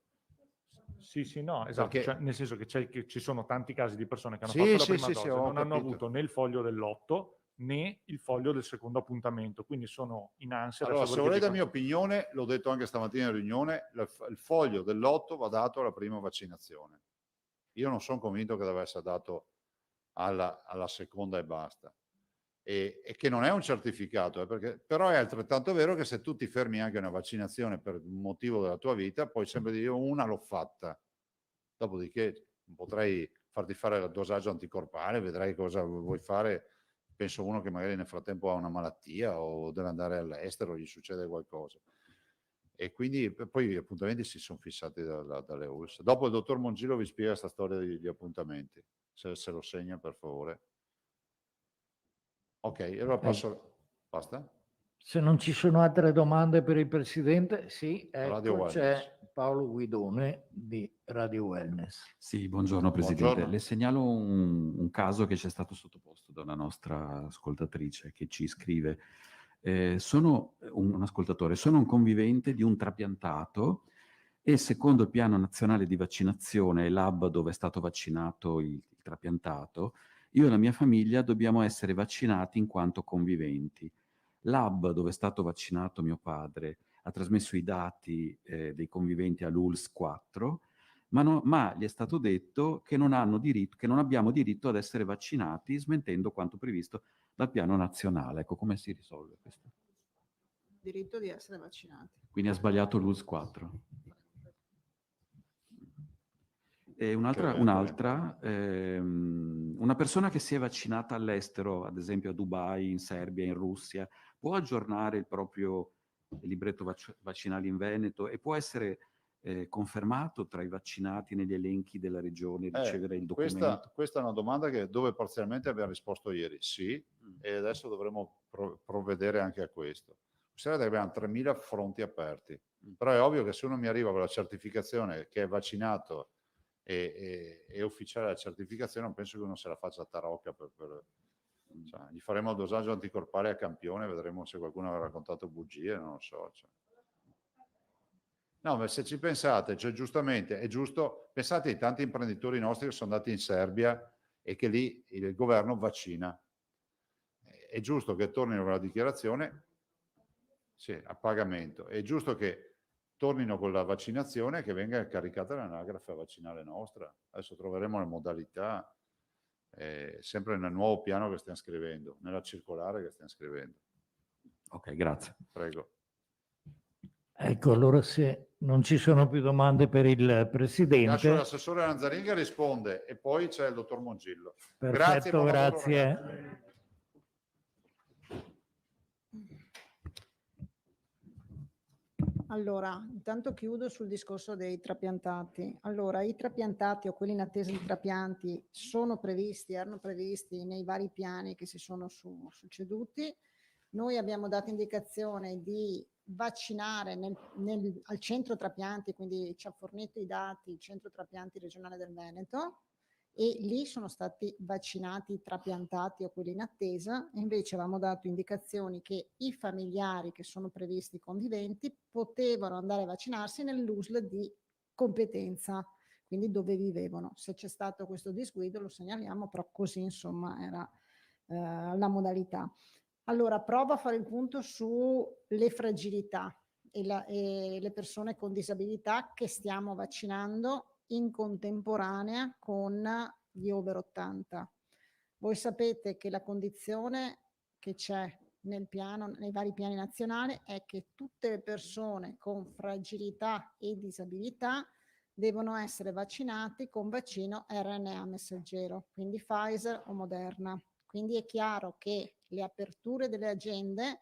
Sì, no, esatto, Perché... cioè, nel senso che ci sono tanti casi di persone che hanno Sì, fatto la sì, prima sì, dose, sì, ho non hanno capito. avuto né il foglio del lotto né il foglio del secondo appuntamento, quindi sono in ansia. Allora, se volete la mia opinione, l'ho detto anche stamattina in riunione, il foglio del lotto va dato alla prima vaccinazione. Io non sono convinto che deve essere dato alla seconda e basta. E che non è un certificato, però è altrettanto vero che se tu ti fermi anche una vaccinazione per un motivo della tua vita, poi sempre dire una l'ho fatta. Dopodiché potrei farti fare il dosaggio anticorpale, vedrai cosa vuoi fare. Penso uno che magari nel frattempo ha una malattia o deve andare all'estero, gli succede qualcosa. E quindi poi gli appuntamenti si sono fissati dalle ULSS. Dopo il dottor Mongillo vi spiega questa storia degli appuntamenti, se lo segna per favore. Ok, allora passo. Basta? Se non ci sono altre domande per il Presidente, sì, Radio ecco, Wellness. c'è Paolo Guidone di Radio Wellness. Sì, buongiorno Presidente. Buongiorno. Le segnalo un caso che ci è stato sottoposto da una nostra ascoltatrice che ci scrive. Sono un ascoltatore, sono un convivente di un trapiantato e secondo il piano nazionale di vaccinazione e l'hub dove è stato vaccinato il trapiantato, io e la mia famiglia dobbiamo essere vaccinati in quanto conviventi. L'hub dove è stato vaccinato mio padre ha trasmesso i dati dei conviventi all'ULSS 4, ma gli è stato detto che non abbiamo diritto ad essere vaccinati, smentendo quanto previsto dal piano nazionale. Ecco, come si risolve questo? Diritto di essere vaccinati. Quindi ha sbagliato l'ULSS 4. E un'altra, una persona che si è vaccinata all'estero, ad esempio a Dubai, in Serbia, in Russia, può aggiornare il proprio libretto vaccinale in Veneto e può essere confermato tra i vaccinati negli elenchi della regione, ricevere il documento? Questa è una domanda dove parzialmente abbiamo risposto ieri, sì, e adesso dovremo provvedere anche a questo. Considerate che abbiamo 3.000 fronti aperti, però è ovvio che se uno mi arriva con la certificazione che è vaccinato e ufficiale la certificazione, non penso che uno se la faccia a tarocca Cioè, gli faremo il dosaggio anticorpale a campione, vedremo se qualcuno avrà raccontato bugie, non lo so. Cioè. No, ma se ci pensate, cioè giustamente, è giusto, pensate ai tanti imprenditori nostri che sono andati in Serbia e che lì il governo vaccina. È giusto che tornino con la dichiarazione, sì, a pagamento. È giusto che tornino con la vaccinazione e che venga caricata l'anagrafe vaccinale nostra. Adesso troveremo le modalità, sempre nel nuovo piano che stiamo scrivendo, nella circolare che stiamo scrivendo. Ok, grazie. Prego. Ecco, allora se non ci sono più domande per il Lascio Presidente, l'assessore Lanzaringa risponde e poi c'è il dottor Mongillo. perfetto, buon lavoro, grazie. ragazzi. Allora, intanto chiudo sul discorso dei trapiantati. Allora, i trapiantati o quelli in attesa di trapianti erano previsti nei vari piani che si sono succeduti. Noi abbiamo dato indicazione di vaccinare al centro trapianti, quindi ci ha fornito i dati il centro trapianti regionale del Veneto, e lì sono stati vaccinati i trapiantati o quelli in attesa, e invece avevamo dato indicazioni che i familiari che sono previsti conviventi potevano andare a vaccinarsi nell'USL di competenza, quindi dove vivevano. Se c'è stato questo disguido lo segnaliamo, però così insomma era la modalità. Allora, provo a fare il punto sulle fragilità e le persone con disabilità che stiamo vaccinando in contemporanea con gli over 80. Voi sapete che la condizione che c'è nel piano, nei vari piani nazionali, è che tutte le persone con fragilità e disabilità devono essere vaccinati con vaccino RNA messaggero, quindi Pfizer o Moderna. Quindi è chiaro che le aperture delle agende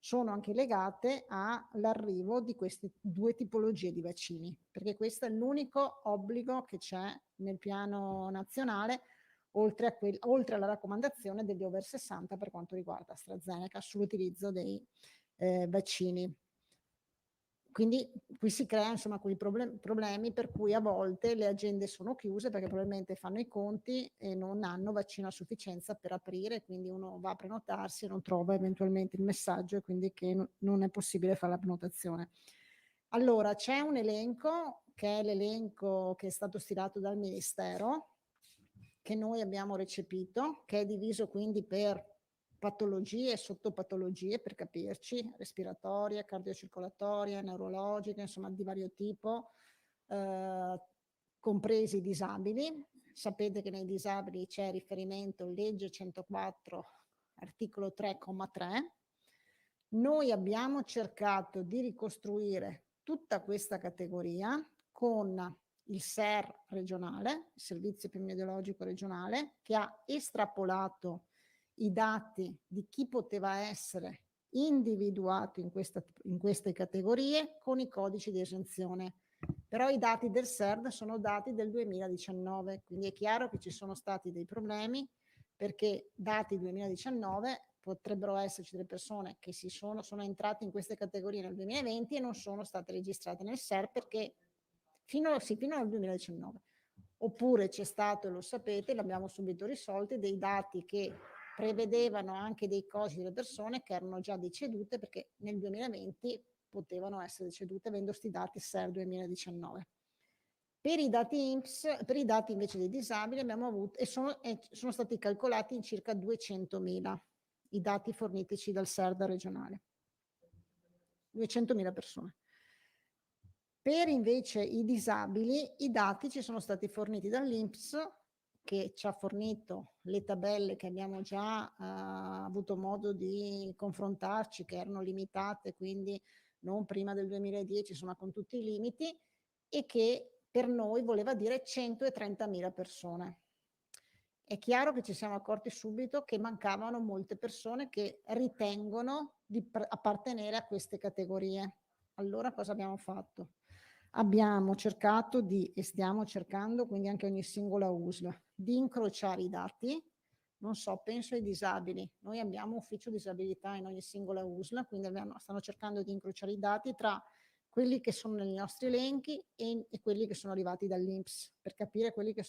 sono anche legate all'arrivo di queste due tipologie di vaccini, perché questo è l'unico obbligo che c'è nel piano nazionale, oltre alla raccomandazione degli over 60 per quanto riguarda AstraZeneca sull'utilizzo dei vaccini. Quindi qui si creano insomma quei problemi per cui a volte le agende sono chiuse perché probabilmente fanno i conti e non hanno vaccino a sufficienza per aprire, quindi uno va a prenotarsi e non trova eventualmente il messaggio e quindi che non è possibile fare la prenotazione. Allora c'è un elenco che è l'elenco che è stato stilato dal Ministero, che noi abbiamo recepito, che è diviso quindi per patologie e sottopatologie, per capirci, respiratorie, cardiocircolatorie, neurologiche, insomma di vario tipo, compresi i disabili. Sapete che nei disabili c'è riferimento legge 104, articolo 3,3. Noi abbiamo cercato di ricostruire tutta questa categoria con il SER regionale, il Servizio Epidemiologico Regionale, che ha estrapolato i dati di chi poteva essere individuato in queste categorie con i codici di esenzione. Però i dati del SERD sono dati del 2019, quindi è chiaro che ci sono stati dei problemi, perché dati 2019 potrebbero esserci delle persone che sono entrate in queste categorie nel 2020 e non sono state registrate nel SER perché fino al 2019. Oppure c'è stato, e lo sapete, l'abbiamo subito risolti, dei dati che prevedevano anche dei codici delle persone che erano già decedute perché nel 2020 potevano essere decedute avendo sti dati SER 2019. Per i dati INPS, per i dati invece dei disabili abbiamo avuto e sono stati calcolati in circa 200.000 i dati fornitici dal SERD regionale. 200.000 persone. Per invece i disabili, i dati ci sono stati forniti dall'INPS, che ci ha fornito le tabelle che abbiamo già avuto modo di confrontarci, che erano limitate, quindi non prima del 2010, insomma con tutti i limiti, e che per noi voleva dire 130.000 persone. È chiaro che ci siamo accorti subito che mancavano molte persone che ritengono di appartenere a queste categorie. Allora cosa abbiamo fatto? Abbiamo cercato e stiamo cercando, quindi anche ogni singola USL, di incrociare i dati. Non so, penso ai disabili. Noi abbiamo ufficio disabilità in ogni singola USL, quindi stanno cercando di incrociare i dati tra quelli che sono nei nostri elenchi e quelli che sono arrivati dall'INPS, per capire quelli che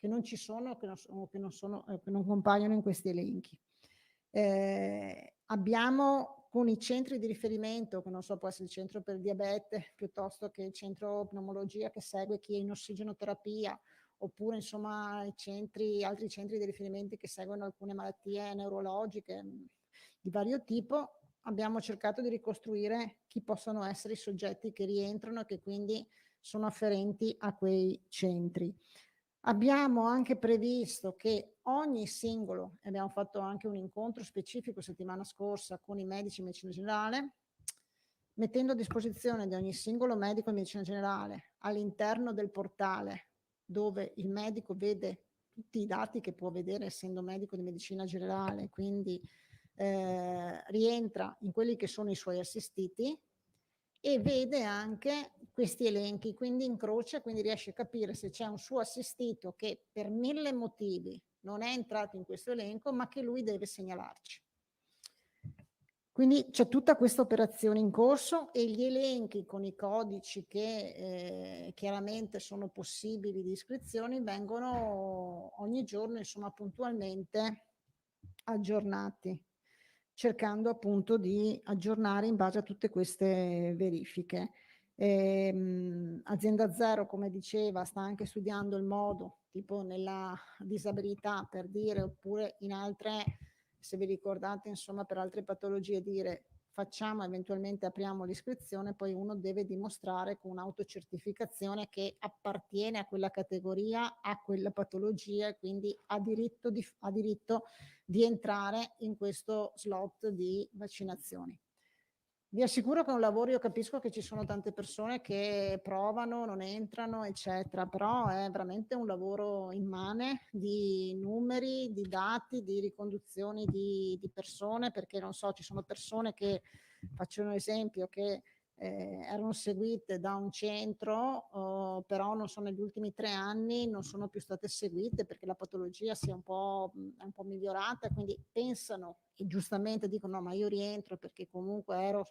che non ci sono, che non compaiono in questi elenchi. Abbiamo con i centri di riferimento, che non so, può essere il centro per il diabete, piuttosto che il centro pneumologia che segue chi è in ossigenoterapia, oppure insomma altri centri di riferimento che seguono alcune malattie neurologiche di vario tipo. Abbiamo cercato di ricostruire chi possono essere i soggetti che rientrano e che quindi sono afferenti a quei centri. Abbiamo anche previsto che ogni singolo, e abbiamo fatto anche un incontro specifico settimana scorsa con i medici di medicina generale, mettendo a disposizione di ogni singolo medico di medicina generale all'interno del portale, dove il medico vede tutti i dati che può vedere essendo medico di medicina generale, quindi rientra in quelli che sono i suoi assistiti e vede anche questi elenchi, quindi incrocia, quindi riesce a capire se c'è un suo assistito che per 1000 motivi non è entrato in questo elenco, ma che lui deve segnalarci. Quindi c'è tutta questa operazione in corso e gli elenchi con i codici che chiaramente sono possibili di iscrizioni vengono ogni giorno, insomma, puntualmente aggiornati, cercando appunto di aggiornare in base a tutte queste verifiche. Azienda Zero, come diceva, sta anche studiando il modo, tipo nella disabilità per dire, oppure in altre, se vi ricordate, insomma, per altre patologie, dire facciamo, eventualmente apriamo l'iscrizione, poi uno deve dimostrare con un'autocertificazione che appartiene a quella categoria, a quella patologia e quindi ha diritto di entrare in questo slot di vaccinazioni. Vi assicuro che è un lavoro, io capisco che ci sono tante persone che provano, non entrano, eccetera, però è veramente un lavoro immane di numeri, di dati, di riconduzioni di persone, perché non so, ci sono persone che, faccio un esempio, che erano seguite da un centro, però non so, negli ultimi 3 anni non sono più state seguite perché la patologia è un po' migliorata, quindi pensano e giustamente dicono no, ma io rientro perché comunque ero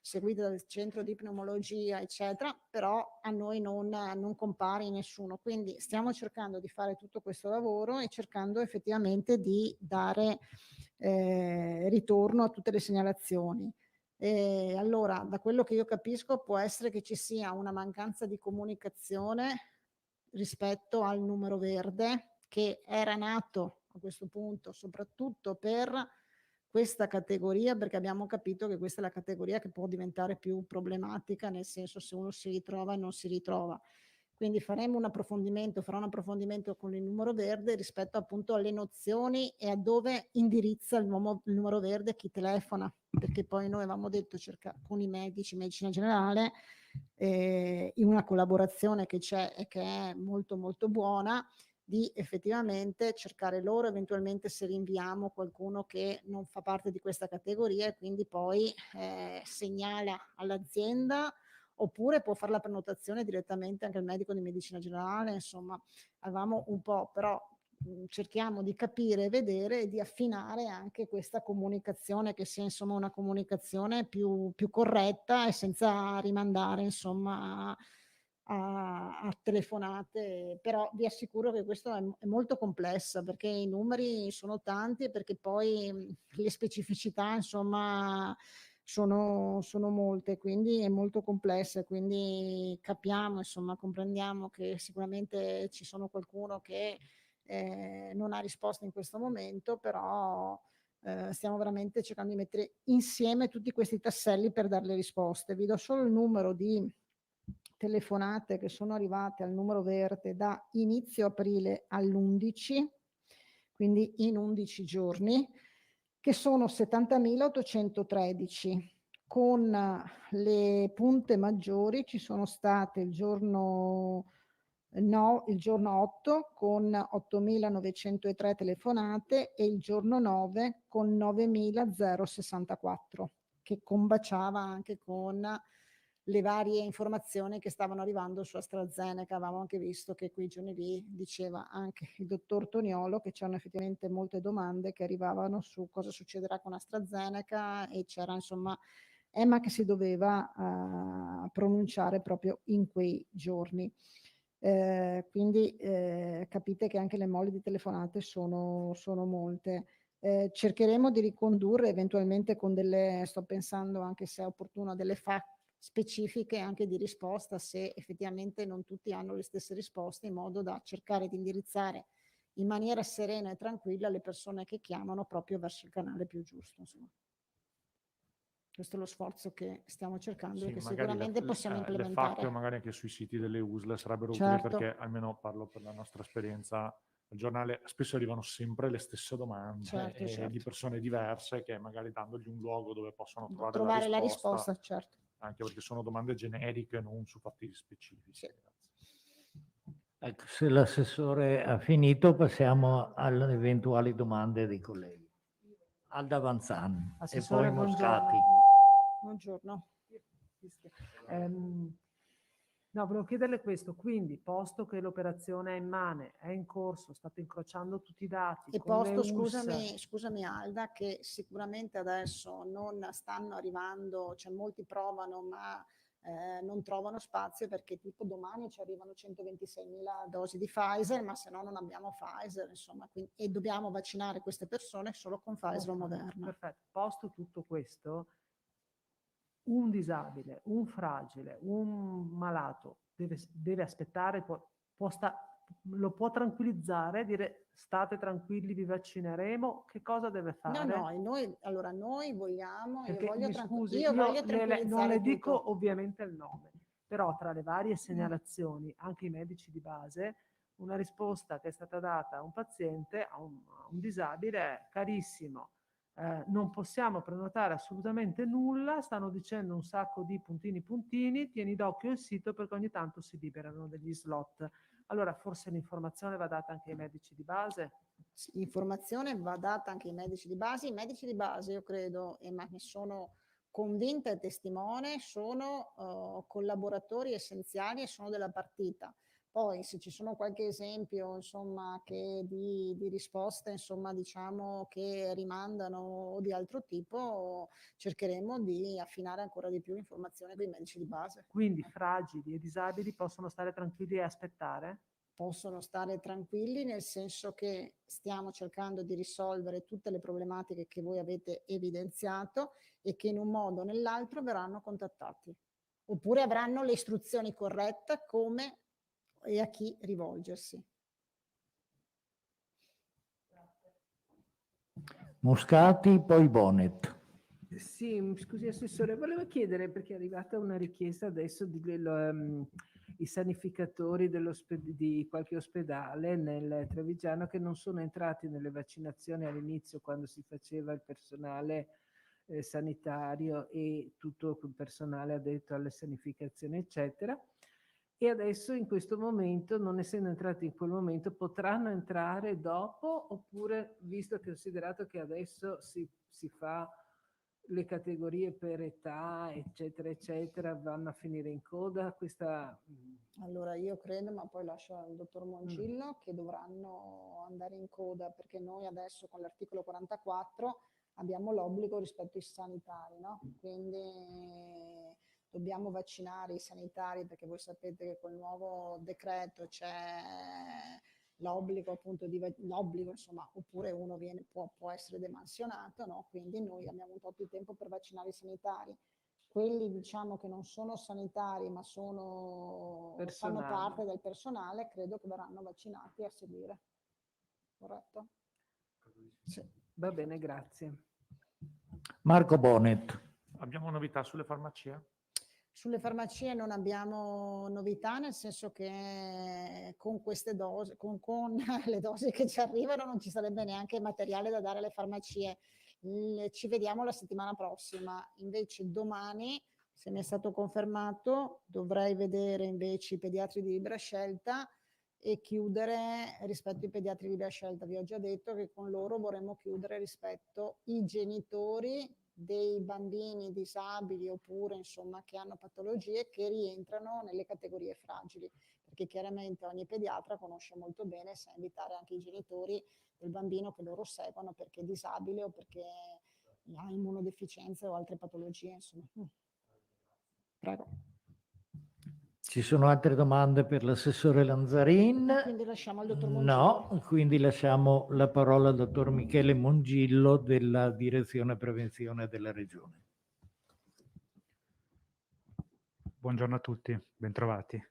seguita dal centro di pneumologia, eccetera, però a noi non compare nessuno. Quindi stiamo cercando di fare tutto questo lavoro e cercando effettivamente di dare ritorno a tutte le segnalazioni. Allora, da quello che io capisco, può essere che ci sia una mancanza di comunicazione rispetto al numero verde, che era nato a questo punto soprattutto per questa categoria, perché abbiamo capito che questa è la categoria che può diventare più problematica, nel senso se uno si ritrova e non si ritrova. Quindi farò un approfondimento con il numero verde rispetto appunto alle nozioni e a dove indirizza il numero verde chi telefona, perché poi noi avevamo detto con i medici, medicina generale, in una collaborazione che c'è e che è molto molto buona, di effettivamente cercare loro, eventualmente se rinviamo qualcuno che non fa parte di questa categoria e quindi poi segnala all'azienda, oppure può fare la prenotazione direttamente anche il medico di medicina generale, insomma avevamo un po', però cerchiamo di capire, vedere e di affinare anche questa comunicazione, che sia insomma una comunicazione più corretta e senza rimandare insomma a telefonate, però vi assicuro che questo è molto complessa perché i numeri sono tanti e perché poi le specificità insomma sono molte, quindi è molto complessa, quindi capiamo, insomma, comprendiamo che sicuramente ci sono qualcuno che non ha risposta in questo momento, però stiamo veramente cercando di mettere insieme tutti questi tasselli per dare le risposte. Vi do solo il numero di telefonate che sono arrivate al numero verde da inizio aprile all'11, quindi in 11 giorni, che sono 70.813. Con le punte maggiori ci sono state il giorno 8 con 8.903 telefonate e il giorno 9 con 9.064, che combaciava anche con le varie informazioni che stavano arrivando su AstraZeneca. Avevamo anche visto che quei giorni lì diceva anche il dottor Toniolo che c'erano effettivamente molte domande che arrivavano su cosa succederà con AstraZeneca e c'era insomma EMA che si doveva pronunciare proprio in quei giorni. Quindi capite che anche le mole di telefonate sono molte. Cercheremo di ricondurre eventualmente con delle, sto pensando anche se è opportuno, delle FAQ specifiche anche di risposta, se effettivamente non tutti hanno le stesse risposte, in modo da cercare di indirizzare in maniera serena e tranquilla le persone che chiamano proprio verso il canale più giusto. Insomma. Questo è lo sforzo che stiamo cercando Sì, e che magari sicuramente possiamo le implementare. FAQ magari anche sui siti delle USL sarebbero Certo. utili, perché almeno parlo per la nostra esperienza, al giornale spesso arrivano sempre le stesse domande Certo, di certo. persone diverse, che magari dandogli un luogo dove possono trovare, Trovare la la risposta, risposta, certo. anche perché sono domande generiche, non su fatti specifici. Sì. Ecco, se l'assessore ha finito, passiamo alle eventuali domande dei colleghi. Alda Vanzani e Assessore, poi Moscati. Buongiorno. No, volevo chiederle questo, quindi, posto che l'operazione è immane, è in corso, state incrociando tutti i dati E con le posto, ULSS. scusami Alda, che sicuramente adesso non stanno arrivando, cioè molti provano ma non trovano spazio, perché tipo domani ci arrivano 126.000 dosi di Pfizer, ma se no non abbiamo Pfizer, insomma, e dobbiamo vaccinare queste persone solo con Pfizer o Moderna. Perfetto, posto tutto questo, un disabile, un fragile, un malato deve aspettare, lo può tranquillizzare, dire state tranquilli, vi vaccineremo, che cosa deve fare? No, noi vogliamo, Perché, voglio mi scusi, voglio non tranquillizzare le dico tutto. ovviamente il nome, però tra le varie segnalazioni, anche i medici di base, una risposta che è stata data a un paziente, a un disabile, è carissimo, non possiamo prenotare assolutamente nulla, stanno dicendo un sacco di puntini puntini, tieni d'occhio il sito perché ogni tanto si liberano degli slot. Allora forse l'informazione va data anche ai medici di base? L'informazione va data anche ai medici di base. I medici di base, io credo, ma ne sono convinta e testimone, sono collaboratori essenziali e sono della partita. Poi se ci sono qualche esempio, insomma, che di risposte, insomma, diciamo, che rimandano o di altro tipo, cercheremo di affinare ancora di più l'informazione con i medici di base. Quindi fragili e disabili possono stare tranquilli e aspettare? Possono stare tranquilli, nel senso che stiamo cercando di risolvere tutte le problematiche che voi avete evidenziato e che in un modo o nell'altro verranno contattati, oppure avranno le istruzioni corrette come e a chi rivolgersi. Moscati, poi Bonet. Sì, scusi Assessore, volevo chiedere, perché è arrivata una richiesta adesso i sanificatori di qualche ospedale nel Trevigiano che non sono entrati nelle vaccinazioni all'inizio, quando si faceva il personale sanitario e tutto il personale addetto alle sanificazioni, eccetera. E adesso in questo momento, non essendo entrati in quel momento, potranno entrare dopo, oppure, visto che considerato che adesso si fa le categorie per età, eccetera, eccetera, vanno a finire in coda? Allora io credo, ma poi lascio al dottor Moncillo, che dovranno andare in coda, perché noi adesso con l'articolo 44 abbiamo l'obbligo rispetto ai sanitari, no? Quindi dobbiamo vaccinare i sanitari, perché voi sapete che col nuovo decreto c'è l'obbligo appunto l'obbligo, insomma, oppure uno può essere demansionato, no? Quindi noi abbiamo un po' più tempo per vaccinare i sanitari. Quelli, diciamo, che non sono sanitari ma fanno parte del personale, credo che verranno vaccinati a seguire. Corretto? Sì. Va bene, grazie. Marco Bonet. Abbiamo novità sulle farmacie? Sulle farmacie non abbiamo novità, nel senso che con queste dosi, con le dosi che ci arrivano, non ci sarebbe neanche materiale da dare alle farmacie. Ci vediamo la settimana prossima. Invece domani, se mi è stato confermato, dovrei vedere invece i pediatri di libera scelta e chiudere rispetto ai pediatri di libera scelta. Vi ho già detto che con loro vorremmo chiudere rispetto ai genitori dei bambini disabili, oppure insomma che hanno patologie che rientrano nelle categorie fragili, perché chiaramente ogni pediatra conosce molto bene, sa invitare anche i genitori del bambino che loro seguono perché è disabile o perché ha immunodeficienze o altre patologie, insomma. Prego. Ci sono altre domande per l'assessore Lanzarin? Quindi lasciamo al dottor Mongillo. No, quindi lasciamo la parola al dottor Michele Mongillo della Direzione Prevenzione della Regione. Buongiorno a tutti, bentrovati.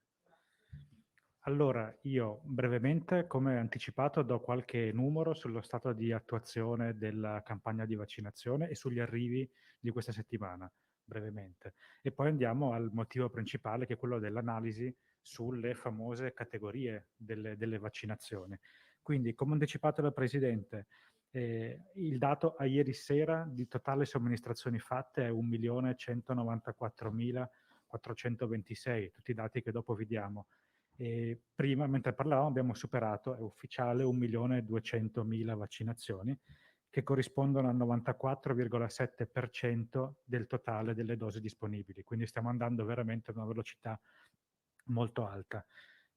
Allora, io brevemente, come anticipato, do qualche numero sullo stato di attuazione della campagna di vaccinazione e sugli arrivi di questa settimana, brevemente. E poi andiamo al motivo principale, che è quello dell'analisi sulle famose categorie delle vaccinazioni. Quindi, come anticipato dal Presidente, il dato a ieri sera di totale somministrazioni fatte è 1.194.426, tutti i dati che dopo vi diamo. E prima, mentre parlavamo, abbiamo superato, è ufficiale, 1.200.000 vaccinazioni, che corrispondono al 94,7% del totale delle dosi disponibili. Quindi stiamo andando veramente a una velocità molto alta.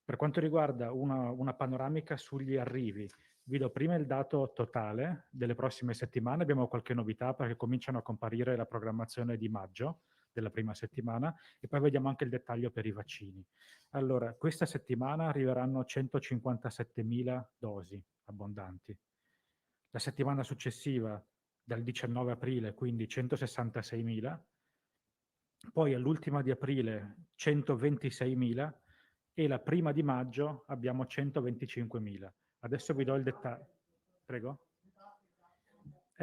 Per quanto riguarda una panoramica sugli arrivi, vi do prima il dato totale delle prossime settimane. Abbiamo qualche novità perché cominciano a comparire la programmazione di maggio della prima settimana e poi vediamo anche il dettaglio per i vaccini. Allora, questa settimana arriveranno 157.000 dosi abbondanti. La settimana successiva, dal 19 aprile, quindi 166.000. Poi all'ultima di aprile 126.000 e la prima di maggio abbiamo 125.000. Adesso vi do il dettaglio. Prego?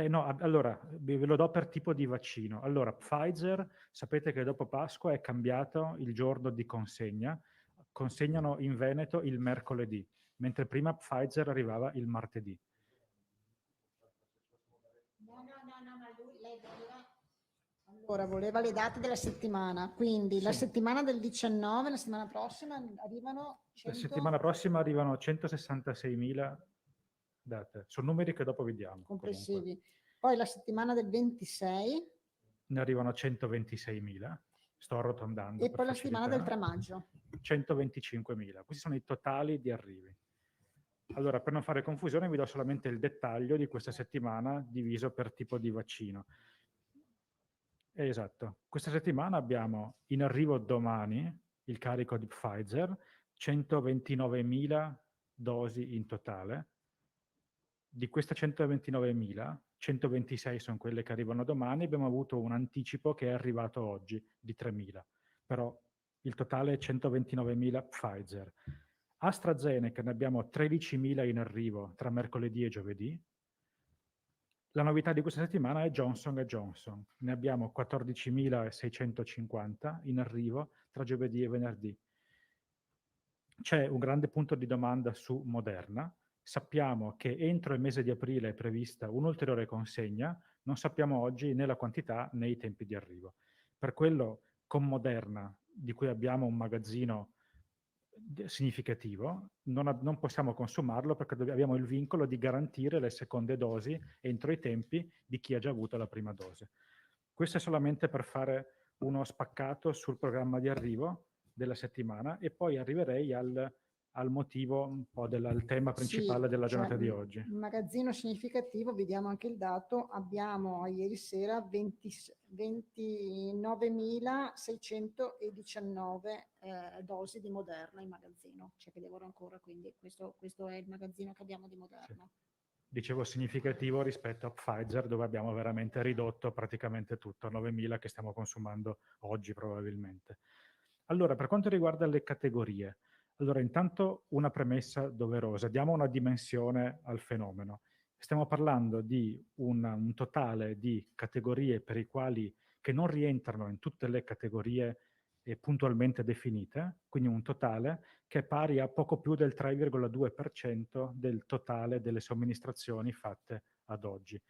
No, allora, ve lo do per tipo di vaccino. Allora, Pfizer, sapete che dopo Pasqua è cambiato il giorno di consegna. Consegnano in Veneto il mercoledì, mentre prima Pfizer arrivava il martedì. No, ma lei voleva le date della settimana, quindi la settimana del 19, la settimana prossima arrivano 100... La settimana prossima arrivano 166.000 date. Sono numeri che dopo vediamo. complessivi. Comunque. Poi la settimana del 26... Ne arrivano 126.000. Sto arrotondando. E poi la settimana del 3 maggio. 125.000. Questi sono i totali di arrivi. Allora, per non fare confusione, vi do solamente il dettaglio di questa settimana diviso per tipo di vaccino. Esatto. Questa settimana abbiamo in arrivo domani il carico di Pfizer, 129.000 dosi in totale. Di queste 129.000, 126 sono quelle che arrivano domani. Abbiamo avuto un anticipo che è arrivato oggi di 3.000, però il totale è 129.000 Pfizer. AstraZeneca ne abbiamo 13.000 in arrivo tra mercoledì e giovedì. La novità di questa settimana è Johnson & Johnson. Ne abbiamo 14.650 in arrivo tra giovedì e venerdì. C'è un grande punto di domanda su Moderna. Sappiamo che entro il mese di aprile è prevista un'ulteriore consegna. Non sappiamo oggi né la quantità né i tempi di arrivo. Per quello, con Moderna, di cui abbiamo un magazzino significativo, non possiamo consumarlo perché abbiamo il vincolo di garantire le seconde dosi entro i tempi di chi ha già avuto la prima dose. Questo è solamente per fare uno spaccato sul programma di arrivo della settimana e poi arriverei al motivo un po' al tema principale della giornata di oggi. Un magazzino significativo, vediamo anche il dato, abbiamo ieri sera 29.619 dosi di Moderna in magazzino, cioè che devono ancora, quindi questo è il magazzino che abbiamo di Moderna. Sì. Dicevo significativo rispetto a Pfizer, dove abbiamo veramente ridotto praticamente tutto, 9.000 che stiamo consumando oggi probabilmente. Allora, per quanto riguarda le categorie, allora intanto una premessa doverosa, diamo una dimensione al fenomeno. Stiamo parlando di un totale di categorie per i quali che non rientrano in tutte le categorie puntualmente definite, quindi un totale che è pari a poco più del 3,2% del totale delle somministrazioni fatte ad oggi.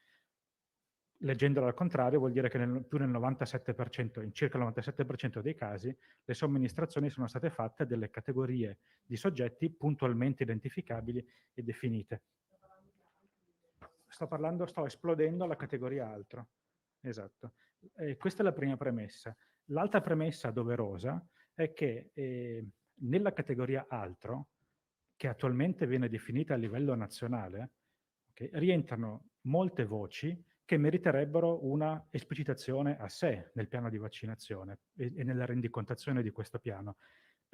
Leggendolo al contrario vuol dire che più nel 97%, in circa il 97% dei casi, le somministrazioni sono state fatte delle categorie di soggetti puntualmente identificabili e definite. Sto esplodendo la categoria altro. Esatto. Questa è la prima premessa. L'altra premessa doverosa è che nella categoria altro, che attualmente viene definita a livello nazionale, rientrano molte voci che meriterebbero una esplicitazione a sé nel piano di vaccinazione e nella rendicontazione di questo piano.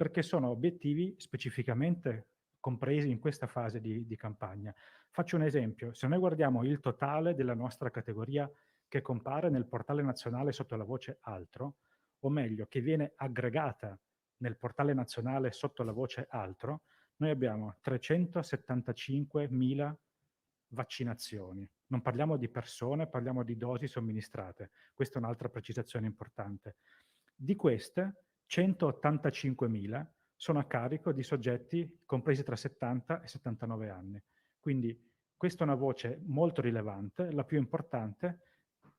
perché sono obiettivi specificamente compresi in questa fase di campagna. Faccio un esempio: se noi guardiamo il totale della nostra categoria che compare nel portale nazionale sotto la voce altro, o meglio, che viene aggregata nel portale nazionale sotto la voce altro, noi abbiamo 375.000 vaccinazioni. Non parliamo di persone, parliamo di dosi somministrate. Questa è un'altra precisazione importante. Di queste, 185.000 sono a carico di soggetti compresi tra 70 e 79 anni. Quindi questa è una voce molto rilevante, la più importante,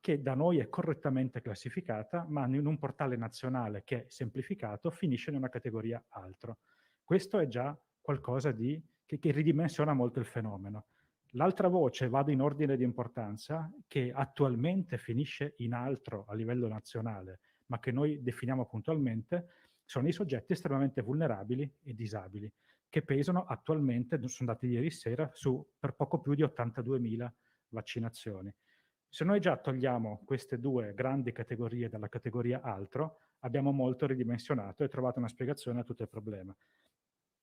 che da noi è correttamente classificata, ma in un portale nazionale che è semplificato finisce in una categoria altro. Questo è già qualcosa che ridimensiona molto il fenomeno. L'altra voce, vado in ordine di importanza, che attualmente finisce in altro a livello nazionale, ma che noi definiamo puntualmente, sono i soggetti estremamente vulnerabili e disabili, che pesano attualmente, sono dati ieri sera, per poco più di 82.000 vaccinazioni. Se noi già togliamo queste due grandi categorie dalla categoria altro, abbiamo molto ridimensionato e trovato una spiegazione a tutto il problema.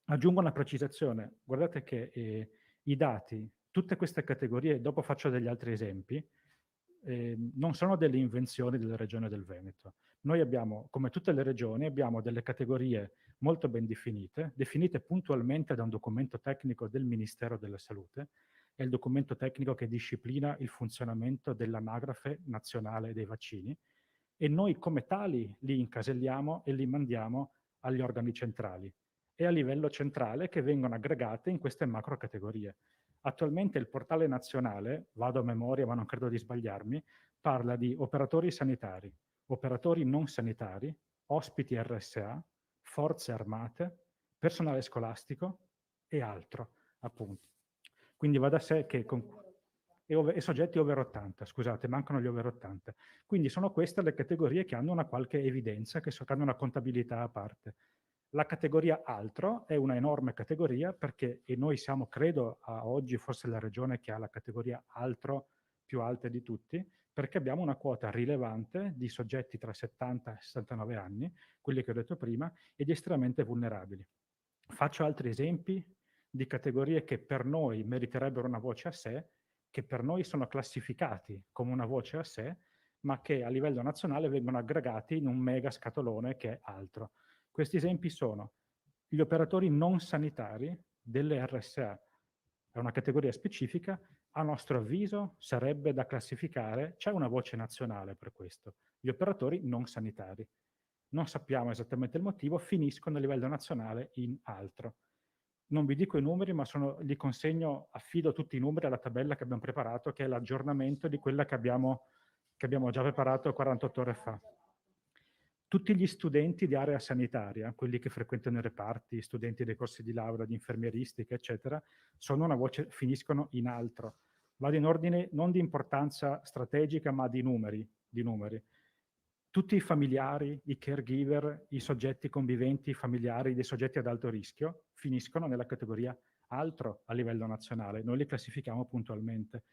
Aggiungo una precisazione: guardate che i dati, tutte queste categorie, dopo faccio degli altri esempi, non sono delle invenzioni della Regione del Veneto. Noi abbiamo, come tutte le regioni, abbiamo delle categorie molto ben definite puntualmente da un documento tecnico del Ministero della Salute. È il documento tecnico che disciplina il funzionamento dell'anagrafe nazionale dei vaccini, e noi come tali li incaselliamo e li mandiamo agli organi centrali. E a livello centrale che vengono aggregate in queste macro categorie. Attualmente il portale nazionale, vado a memoria ma non credo di sbagliarmi, parla di operatori sanitari, operatori non sanitari, ospiti RSA, forze armate, personale scolastico e altro, appunto. Quindi va da sé che e soggetti over 80, scusate, mancano gli over 80. Quindi sono queste le categorie che hanno una qualche evidenza, che hanno una contabilità a parte. La categoria altro è una enorme categoria perché, e noi siamo, credo, a oggi forse la regione che ha la categoria altro più alta di tutti, perché abbiamo una quota rilevante di soggetti tra 70 e 69 anni, quelli che ho detto prima, e di estremamente vulnerabili. Faccio altri esempi di categorie che per noi meriterebbero una voce a sé, che per noi sono classificati come una voce a sé, ma che a livello nazionale vengono aggregati in un mega scatolone che è altro. Questi esempi sono gli operatori non sanitari delle RSA, è una categoria specifica, a nostro avviso sarebbe da classificare, c'è una voce nazionale per questo, gli operatori non sanitari. Non sappiamo esattamente il motivo, finiscono a livello nazionale in altro. Non vi dico i numeri, ma li consegno, affido tutti i numeri alla tabella che abbiamo preparato, che è l'aggiornamento di quella che abbiamo già preparato 48 ore fa. Tutti gli studenti di area sanitaria, quelli che frequentano i reparti, studenti dei corsi di laurea, di infermieristica, eccetera, sono una voce, finiscono in altro. Vado in ordine non di importanza strategica, ma di numeri. Tutti i familiari, i caregiver, i soggetti conviventi familiari dei soggetti ad alto rischio finiscono nella categoria altro a livello nazionale. Noi li classifichiamo puntualmente.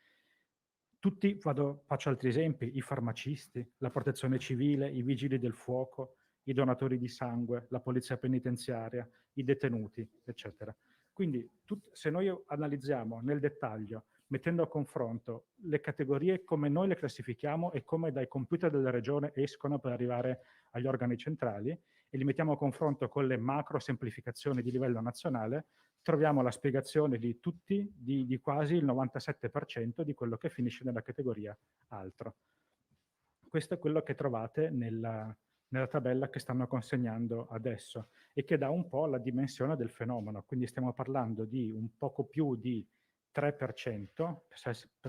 Faccio altri esempi: i farmacisti, la protezione civile, i vigili del fuoco, i donatori di sangue, la polizia penitenziaria, i detenuti, eccetera. Quindi se noi analizziamo nel dettaglio, mettendo a confronto le categorie come noi le classifichiamo e come dai computer della regione escono per arrivare agli organi centrali, e li mettiamo a confronto con le macro semplificazioni di livello nazionale, troviamo la spiegazione di tutti, di quasi il 97% di quello che finisce nella categoria altro. Questo è quello che trovate nella tabella che stanno consegnando adesso e che dà un po' la dimensione del fenomeno. Quindi stiamo parlando di un poco più di 3%,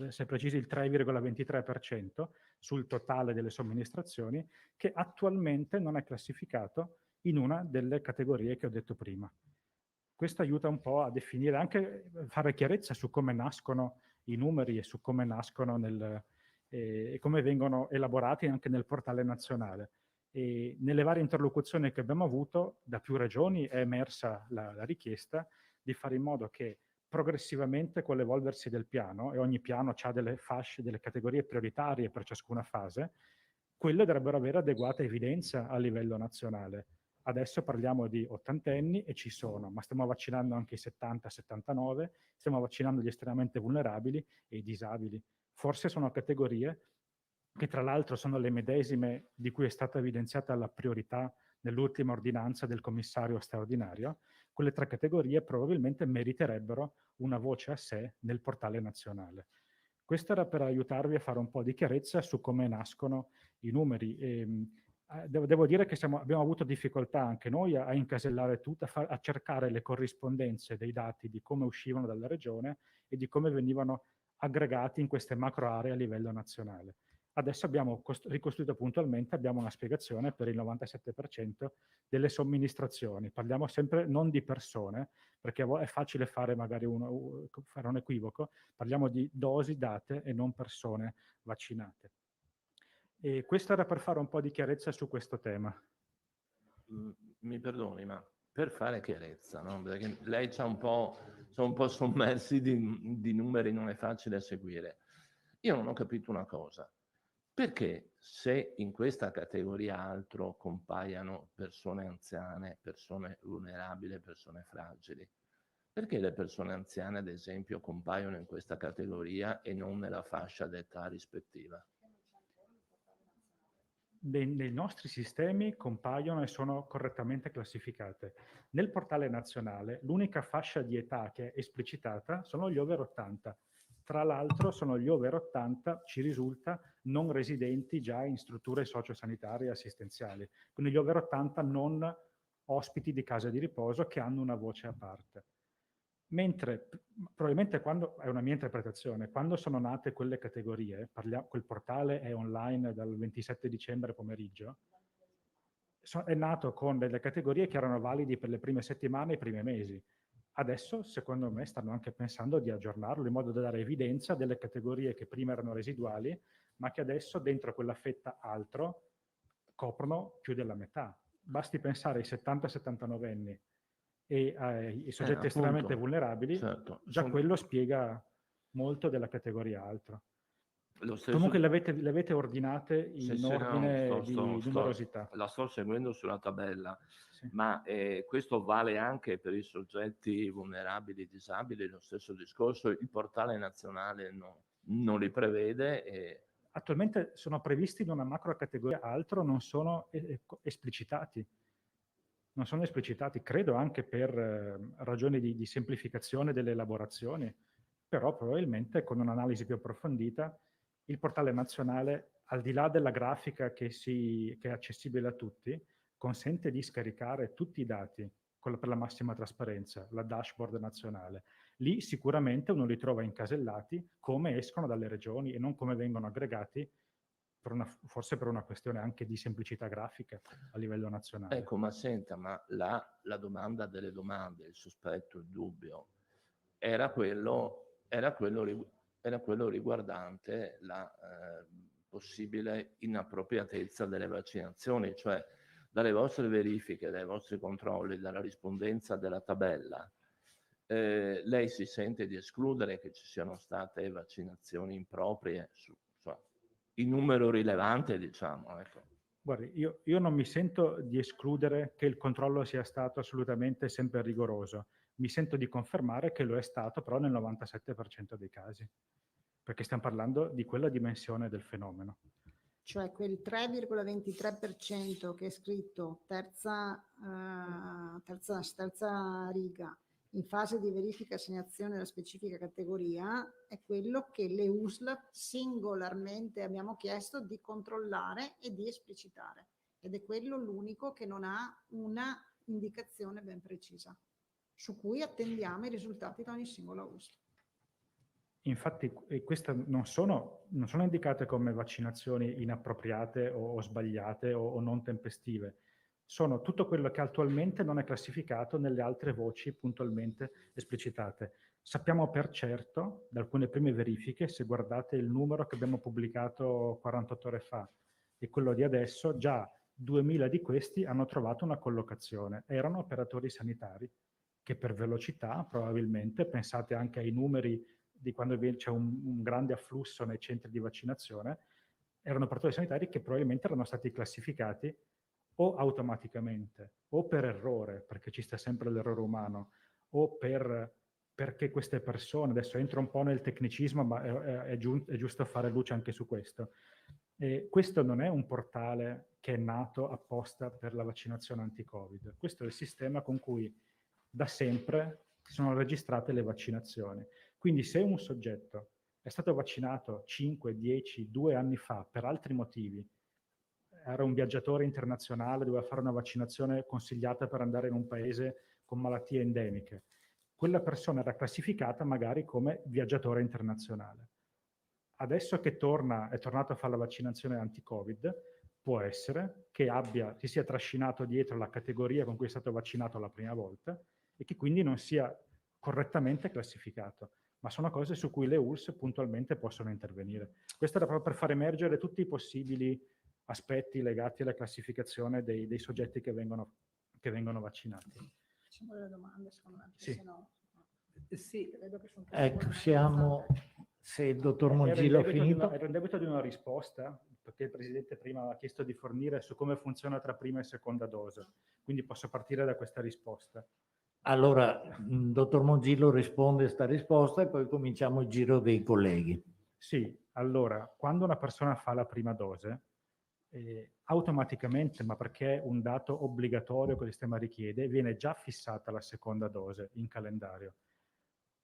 se precisi il 3,23% sul totale delle somministrazioni, che attualmente non è classificato in una delle categorie che ho detto prima. Questo aiuta un po' a definire, anche fare chiarezza su come nascono i numeri e su come nascono e come vengono elaborati anche nel portale nazionale. E nelle varie interlocuzioni che abbiamo avuto da più regioni è emersa la richiesta di fare in modo che progressivamente con l'evolversi del piano, e ogni piano ha delle fasce, delle categorie prioritarie per ciascuna fase, quelle dovrebbero avere adeguata evidenza a livello nazionale. Adesso parliamo di ottantenni e ci sono, ma stiamo vaccinando anche i 70-79, stiamo vaccinando gli estremamente vulnerabili e i disabili. Forse sono categorie che tra l'altro sono le medesime di cui è stata evidenziata la priorità nell'ultima ordinanza del commissario straordinario. Quelle 3 categorie probabilmente meriterebbero una voce a sé nel portale nazionale. Questo era per aiutarvi a fare un po' di chiarezza su come nascono i numeri. Devo dire che abbiamo avuto difficoltà anche noi a incasellare tutto, a cercare le corrispondenze dei dati di come uscivano dalla regione e di come venivano aggregati in queste macro aree a livello nazionale. Adesso abbiamo ricostruito puntualmente, abbiamo una spiegazione per il 97% delle somministrazioni. Parliamo sempre non di persone, perché è facile fare magari fare un equivoco, parliamo di dosi date e non persone vaccinate. E questo era per fare un po' di chiarezza su questo tema. Mi perdoni, ma per fare chiarezza, no? Perché lei sono un po' sommersi di numeri, non è facile seguire. Io non ho capito una cosa. Perché se in questa categoria altro compaiano persone anziane, persone vulnerabili, persone fragili, perché le persone anziane, ad esempio, compaiono in questa categoria e non nella fascia d'età rispettiva? Nei nostri sistemi compaiono e sono correttamente classificate. Nel portale nazionale l'unica fascia di età che è esplicitata sono gli over 80. Tra l'altro sono gli over 80, ci risulta, non residenti già in strutture sociosanitarie e assistenziali. Quindi gli over 80 non ospiti di case di riposo che hanno una voce a parte. Mentre probabilmente è una mia interpretazione, quando sono nate quelle categorie, quel portale è online dal 27 dicembre pomeriggio, è nato con delle categorie che erano validi per le prime settimane e i primi mesi. Adesso, secondo me, stanno anche pensando di aggiornarlo in modo da dare evidenza delle categorie che prima erano residuali, ma che adesso dentro quella fetta altro coprono più della metà. Basti pensare ai 70-79 anni e ai soggetti estremamente vulnerabili, certo. già quello spiega molto della categoria altro. Lo stesso... Comunque le avete ordinate in ordine no, di numerosità. La sto seguendo sulla tabella, sì. Ma questo vale anche per i soggetti vulnerabili e disabili, lo stesso discorso, il portale nazionale non li prevede. Attualmente sono previsti in una macro categoria altro, non sono esplicitati. Non sono esplicitati, credo anche per ragioni di semplificazione delle elaborazioni, però probabilmente con un'analisi più approfondita il portale nazionale, al di là della grafica che è accessibile a tutti, consente di scaricare tutti i dati per la massima trasparenza, la dashboard nazionale. Lì sicuramente uno li trova incasellati come escono dalle regioni e non come vengono aggregati forse per una questione anche di semplicità grafica a livello nazionale. Ecco, ma senta, ma la domanda delle domande, il sospetto, il dubbio, era quello riguardante la possibile inappropriatezza delle vaccinazioni, cioè dalle vostre verifiche, dai vostri controlli, dalla rispondenza della tabella, lei si sente di escludere che ci siano state vaccinazioni improprie in numero rilevante, diciamo. Ecco. Guardi, io non mi sento di escludere che il controllo sia stato assolutamente sempre rigoroso. Mi sento di confermare che lo è stato però nel 97% dei casi, perché stiamo parlando di quella dimensione del fenomeno. Cioè quel 3,23% che è scritto terza riga, in fase di verifica e assegnazione della specifica categoria, è quello che le USL singolarmente abbiamo chiesto di controllare e di esplicitare, ed è quello l'unico che non ha una indicazione ben precisa, su cui attendiamo i risultati da ogni singola USL. Infatti queste non sono indicate come vaccinazioni inappropriate o sbagliate o non tempestive. Sono tutto quello che attualmente non è classificato nelle altre voci puntualmente esplicitate. Sappiamo per certo, da alcune prime verifiche, se guardate il numero che abbiamo pubblicato 48 ore fa e quello di adesso, già 2000 di questi hanno trovato una collocazione. Erano operatori sanitari che per velocità, probabilmente, pensate anche ai numeri di quando c'è un grande afflusso nei centri di vaccinazione, erano operatori sanitari che probabilmente erano stati classificati o automaticamente o per errore, perché ci sta sempre l'errore umano, o perché queste persone, adesso entro un po' nel tecnicismo, ma è giusto fare luce anche su questo. Questo non è un portale che è nato apposta per la vaccinazione anti-Covid. Questo è il sistema con cui da sempre sono registrate le vaccinazioni. Quindi se un soggetto è stato vaccinato 5, 10, 2 anni fa per altri motivi, era un viaggiatore internazionale, doveva fare una vaccinazione consigliata per andare in un paese con malattie endemiche, quella persona era classificata magari come viaggiatore internazionale. Adesso che è tornato a fare la vaccinazione anti-Covid, può essere che si sia trascinato dietro la categoria con cui è stato vaccinato la prima volta e che quindi non sia correttamente classificato. Ma sono cose su cui le ULSS puntualmente possono intervenire. Questo era proprio per far emergere tutti i possibili aspetti legati alla classificazione dei soggetti che vengono vaccinati. Facciamo delle domande, secondo me, Sì. se no... Sì. Credo che sono tutte Ecco, domande siamo... Se il dottor Mongillo ha finito... Ero in debito di una risposta, perché il Presidente prima ha chiesto di fornire su come funziona tra prima e seconda dose. Quindi posso partire da questa risposta. Allora, il dottor Mongillo risponde a questa risposta e poi cominciamo il giro dei colleghi. Sì, allora, quando una persona fa la prima dose, automaticamente, ma perché è un dato obbligatorio che il sistema richiede, viene già fissata la seconda dose in calendario.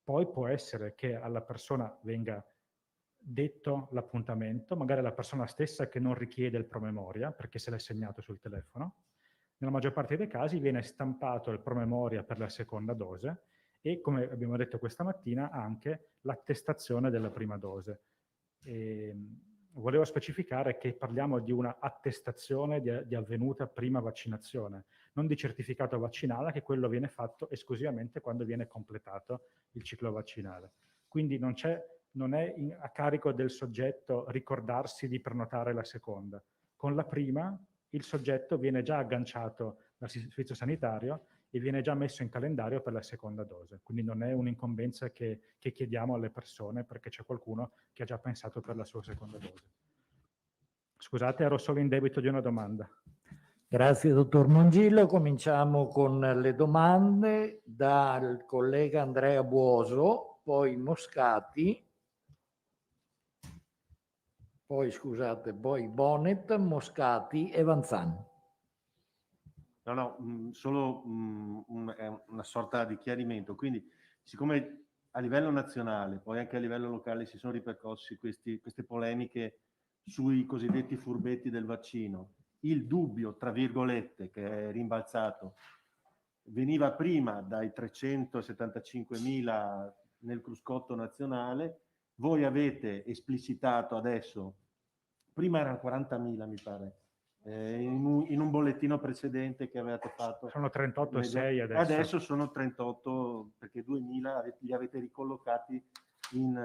Poi può essere che alla persona venga detto l'appuntamento, magari la persona stessa che non richiede il promemoria, perché se l'è segnato sul telefono. Nella maggior parte dei casi viene stampato il promemoria per la seconda dose e, come abbiamo detto questa mattina, anche l'attestazione della prima dose. Volevo specificare che parliamo di una attestazione di avvenuta prima vaccinazione, non di certificato vaccinale, che quello viene fatto esclusivamente quando viene completato il ciclo vaccinale. Quindi non è a carico del soggetto ricordarsi di prenotare la seconda. Con la prima il soggetto viene già agganciato dal servizio sanitario e viene già messo in calendario per la seconda dose. Quindi non è un'incombenza che chiediamo alle persone perché c'è qualcuno che ha già pensato per la sua seconda dose. Scusate, ero solo in debito di una domanda. Grazie, dottor Mongillo. Cominciamo con le domande dal collega Andrea Buoso, poi Moscati, poi Bonet, Moscati e Vanzan. Solo una sorta di chiarimento. Quindi, siccome a livello nazionale, poi anche a livello locale si sono ripercossi queste polemiche sui cosiddetti furbetti del vaccino, il dubbio, tra virgolette, che è rimbalzato, veniva prima dai 375.000 nel cruscotto nazionale, voi avete esplicitato adesso, prima erano 40.000 mi pare, in un bollettino precedente che avete fatto. Sono 38,6 adesso. Adesso sono 38, perché 2.000 li avete ricollocati quindi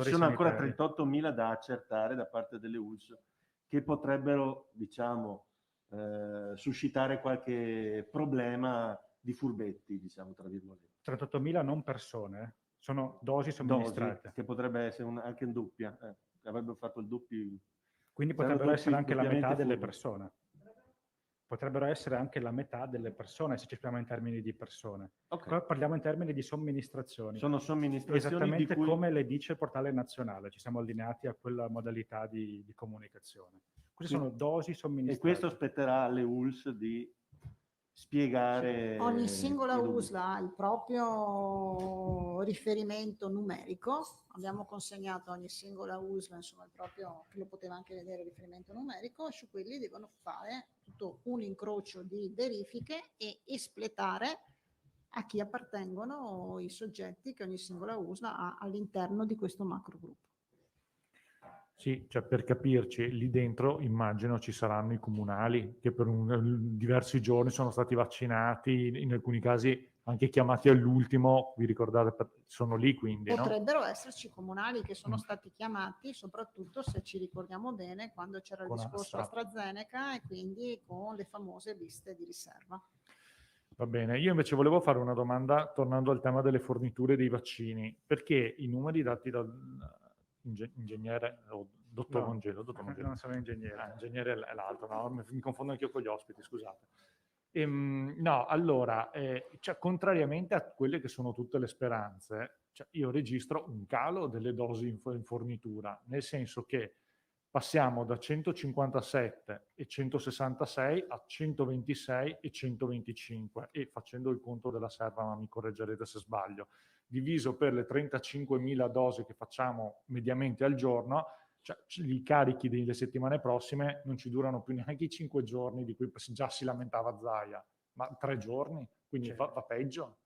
ci sono ancora 38.000 da accertare da parte delle ULSS che potrebbero, diciamo, suscitare qualche problema di furbetti, diciamo, tra virgolette. 38.000 non persone, sono dosi somministrate. Dosi, che potrebbe essere anche in doppia, avrebbero fatto il doppio. Quindi potrebbero essere anche la metà delle persone. Potrebbero essere anche la metà delle persone, se ci parliamo in termini di persone. Okay. Qua parliamo in termini di somministrazioni. Sono somministrazioni esattamente di cui... come le dice il portale nazionale, ci siamo allineati a quella modalità di comunicazione. Queste sono dosi somministrate. E questo spetterà alle ULSS di spiegare... Ogni singola USLA ha il proprio riferimento numerico. Abbiamo consegnato a ogni singola USLA, insomma, il proprio, che lo poteva anche vedere, il riferimento numerico, e su quelli devono fare tutto un incrocio di verifiche e espletare a chi appartengono i soggetti che ogni singola USLA ha all'interno di questo macro gruppo. Sì, cioè per capirci, lì dentro immagino ci saranno i comunali che per diversi giorni sono stati vaccinati, in alcuni casi anche chiamati all'ultimo, vi ricordate, sono lì quindi, Potrebbero esserci comunali che sono stati chiamati, soprattutto se ci ricordiamo bene, quando c'era il discorso AstraZeneca e quindi con le famose liste di riserva. Va bene, io invece volevo fare una domanda tornando al tema delle forniture dei vaccini, perché i numeri dati dal ingegnere o Dottor No, Mongillo, dottor Mongillo. non sono ingegnere. Ingegnere è l'altro, no? Mi confondo anche io con gli ospiti, scusate. No, allora, cioè, contrariamente a quelle che sono tutte le speranze, cioè, io registro un calo delle dosi in fornitura, nel senso che passiamo da 157 e 166 a 126 e 125 e facendo il conto della serva, ma mi correggerete se sbaglio, diviso per le 35.000 dosi che facciamo mediamente al giorno, cioè, i carichi delle settimane prossime non ci durano più neanche i 5 giorni di cui già si lamentava Zaia, ma 3 giorni, quindi va peggio.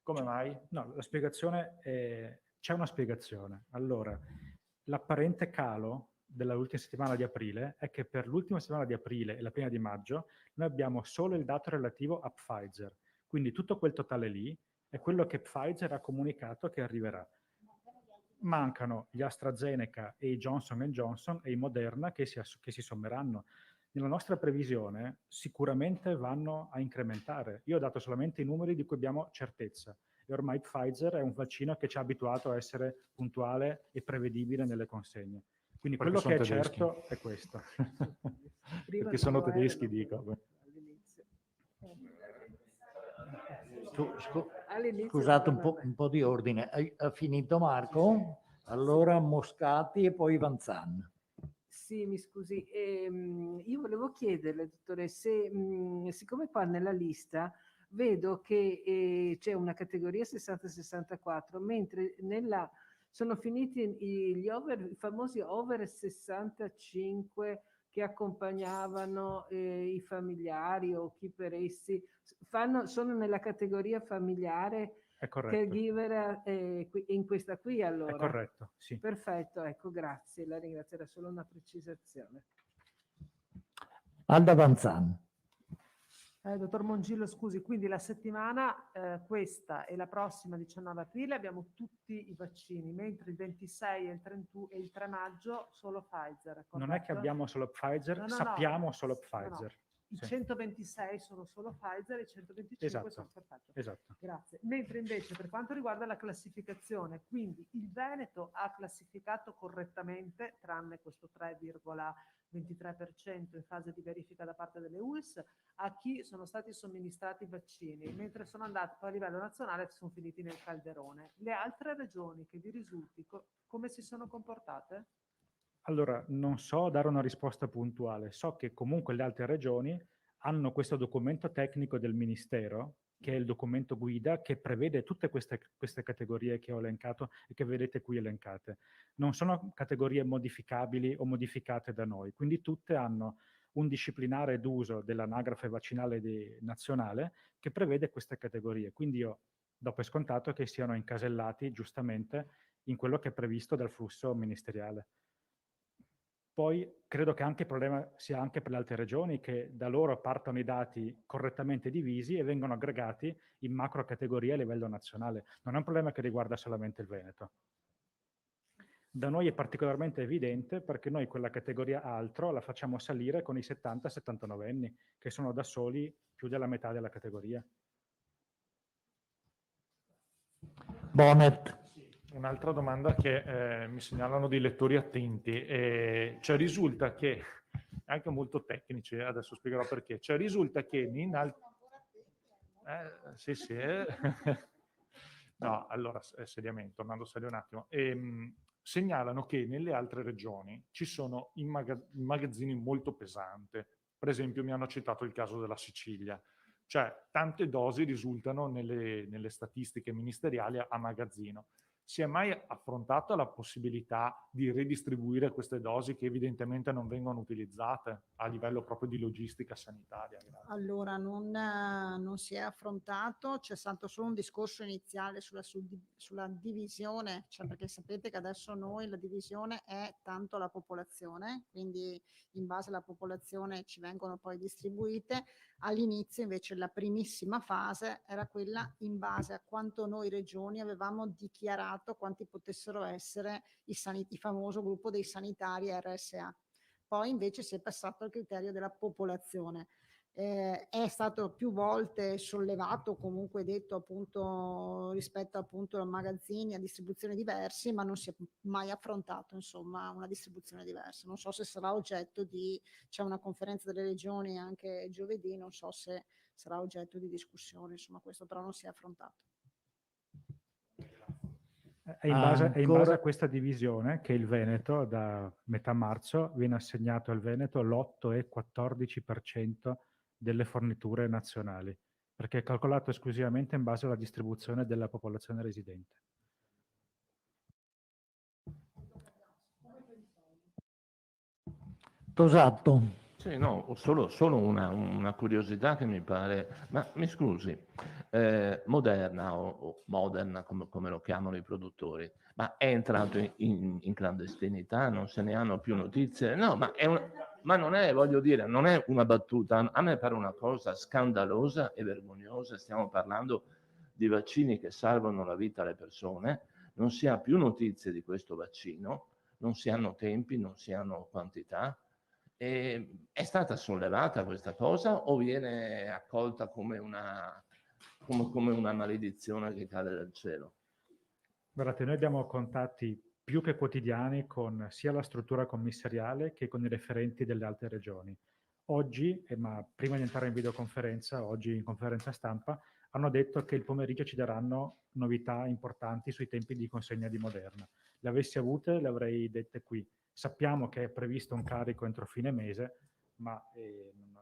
Come mai? No, la spiegazione c'è una spiegazione. Allora, l'apparente calo dell'ultima settimana di aprile è che per l'ultima settimana di aprile e la prima di maggio noi abbiamo solo il dato relativo a Pfizer, quindi tutto quel totale lì è quello che Pfizer ha comunicato che arriverà. Mancano gli AstraZeneca e i Johnson Johnson e i Moderna che si sommeranno. Nella nostra previsione sicuramente vanno a incrementare. Io ho dato solamente i numeri di cui abbiamo certezza e ormai Pfizer è un vaccino che ci ha abituato a essere puntuale e prevedibile nelle consegne. Quindi Perché quello che è tedeschi. certo è questo. Perché sono tedeschi, dico. Scusate un po' di ordine. Ha finito Marco? Allora Moscati e poi Vanzan. Sì, mi scusi, io volevo chiederle, dottore, se siccome qua nella lista vedo che c'è una categoria 60-64, mentre sono finiti i famosi over 65 che accompagnavano i familiari o chi per essi, sono nella categoria familiare. È corretto. Caregiver in questa qui allora? È corretto, sì. Perfetto, ecco, grazie, la ringrazio, era solo una precisazione. Alda Vanzan. Dottor Mongillo, scusi, quindi la settimana questa e la prossima 19 aprile abbiamo tutti i vaccini, mentre il 26 e il 31 e il 3 maggio solo Pfizer. Corretto? Non è che abbiamo solo Pfizer, sappiamo solo Pfizer. I Sì. 126 sono solo Pfizer e i 125 sono per Pfizer. Esatto. Grazie. Mentre invece per quanto riguarda la classificazione, quindi il Veneto ha classificato correttamente, tranne questo 3,23% in fase di verifica da parte delle US, a chi sono stati somministrati i vaccini, mentre sono andati poi a livello nazionale sono finiti nel calderone. Le altre regioni che vi risulti, come si sono comportate? Allora, non so dare una risposta puntuale, so che comunque le altre regioni hanno questo documento tecnico del Ministero, che è il documento guida, che prevede tutte queste categorie che ho elencato e che vedete qui elencate. Non sono categorie modificabili o modificate da noi, quindi tutte hanno un disciplinare d'uso dell'anagrafe vaccinale nazionale che prevede queste categorie. Quindi io do per scontato che siano incasellati giustamente in quello che è previsto dal flusso ministeriale. Poi credo che anche il problema sia anche per le altre regioni, che da loro partono i dati correttamente divisi e vengono aggregati in macro categorie a livello nazionale. Non è un problema che riguarda solamente il Veneto. Da noi è particolarmente evidente perché noi quella categoria altro la facciamo salire con i 70-79 anni, che sono da soli più della metà della categoria. Bonnet. Un'altra domanda che mi segnalano dei lettori attenti, cioè risulta che, anche molto tecnici, adesso spiegherò perché, cioè risulta che in no, allora seriamente, tornando serio un attimo, segnalano che nelle altre regioni ci sono i magazzini molto pesanti. Per esempio mi hanno citato il caso della Sicilia, cioè tante dosi risultano nelle statistiche ministeriali a magazzino. Si è mai affrontata la possibilità di redistribuire queste dosi che evidentemente non vengono utilizzate a livello proprio di logistica sanitaria? Grazie. Allora, non si è affrontato, c'è stato solo un discorso iniziale sulla divisione, cioè perché sapete che adesso noi la divisione è tanto la popolazione, quindi in base alla popolazione ci vengono poi distribuite. All'inizio invece la primissima fase era quella in base a quanto noi regioni avevamo dichiarato quanti potessero essere il famoso gruppo dei sanitari RSA. Poi invece si è passato al criterio della popolazione. È stato più volte sollevato, comunque detto appunto rispetto appunto a magazzini, a distribuzioni diversi, ma non si è mai affrontato insomma una distribuzione diversa. Non so se sarà oggetto di, c'è una conferenza delle regioni anche giovedì, non so se sarà oggetto di discussione, insomma questo però non si è affrontato. È in base a questa divisione che il Veneto da metà marzo viene assegnato al Veneto l'8 e 14% delle forniture nazionali, perché è calcolato esclusivamente in base alla distribuzione della popolazione residente. Tosato. Sì, no, solo una curiosità che mi pare, ma mi scusi, Moderna o Moderna come lo chiamano i produttori, ma è entrato in clandestinità, non se ne hanno più notizie? No, ma non è, voglio dire, non è una battuta, a me pare una cosa scandalosa e vergognosa, stiamo parlando di vaccini che salvano la vita alle persone, non si ha più notizie di questo vaccino, non si hanno tempi, non si hanno quantità. È stata sollevata questa cosa o viene accolta come una maledizione che cade dal cielo? Guardate, noi abbiamo contatti più che quotidiani con sia la struttura commissariale che con i referenti delle altre regioni. Oggi, ma prima di entrare in videoconferenza, oggi in conferenza stampa, hanno detto che il pomeriggio ci daranno novità importanti sui tempi di consegna di Moderna. Le avessi avute, le avrei dette qui. Sappiamo che è previsto un carico entro fine mese, ma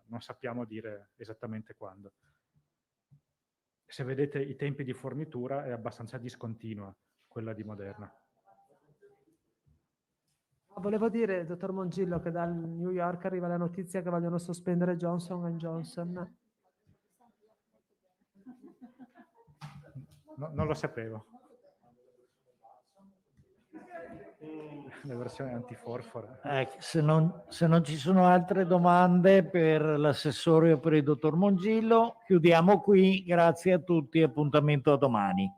non sappiamo dire esattamente quando. Se vedete i tempi di fornitura è abbastanza discontinua quella di Moderna. Volevo dire, dottor Mongillo, che dal New York arriva la notizia che vogliono sospendere Johnson & Johnson. No, non lo sapevo. La versione antiforfora. Se non ci sono altre domande per l'assessore o per il dottor Mongillo, chiudiamo qui. Grazie a tutti, appuntamento a domani.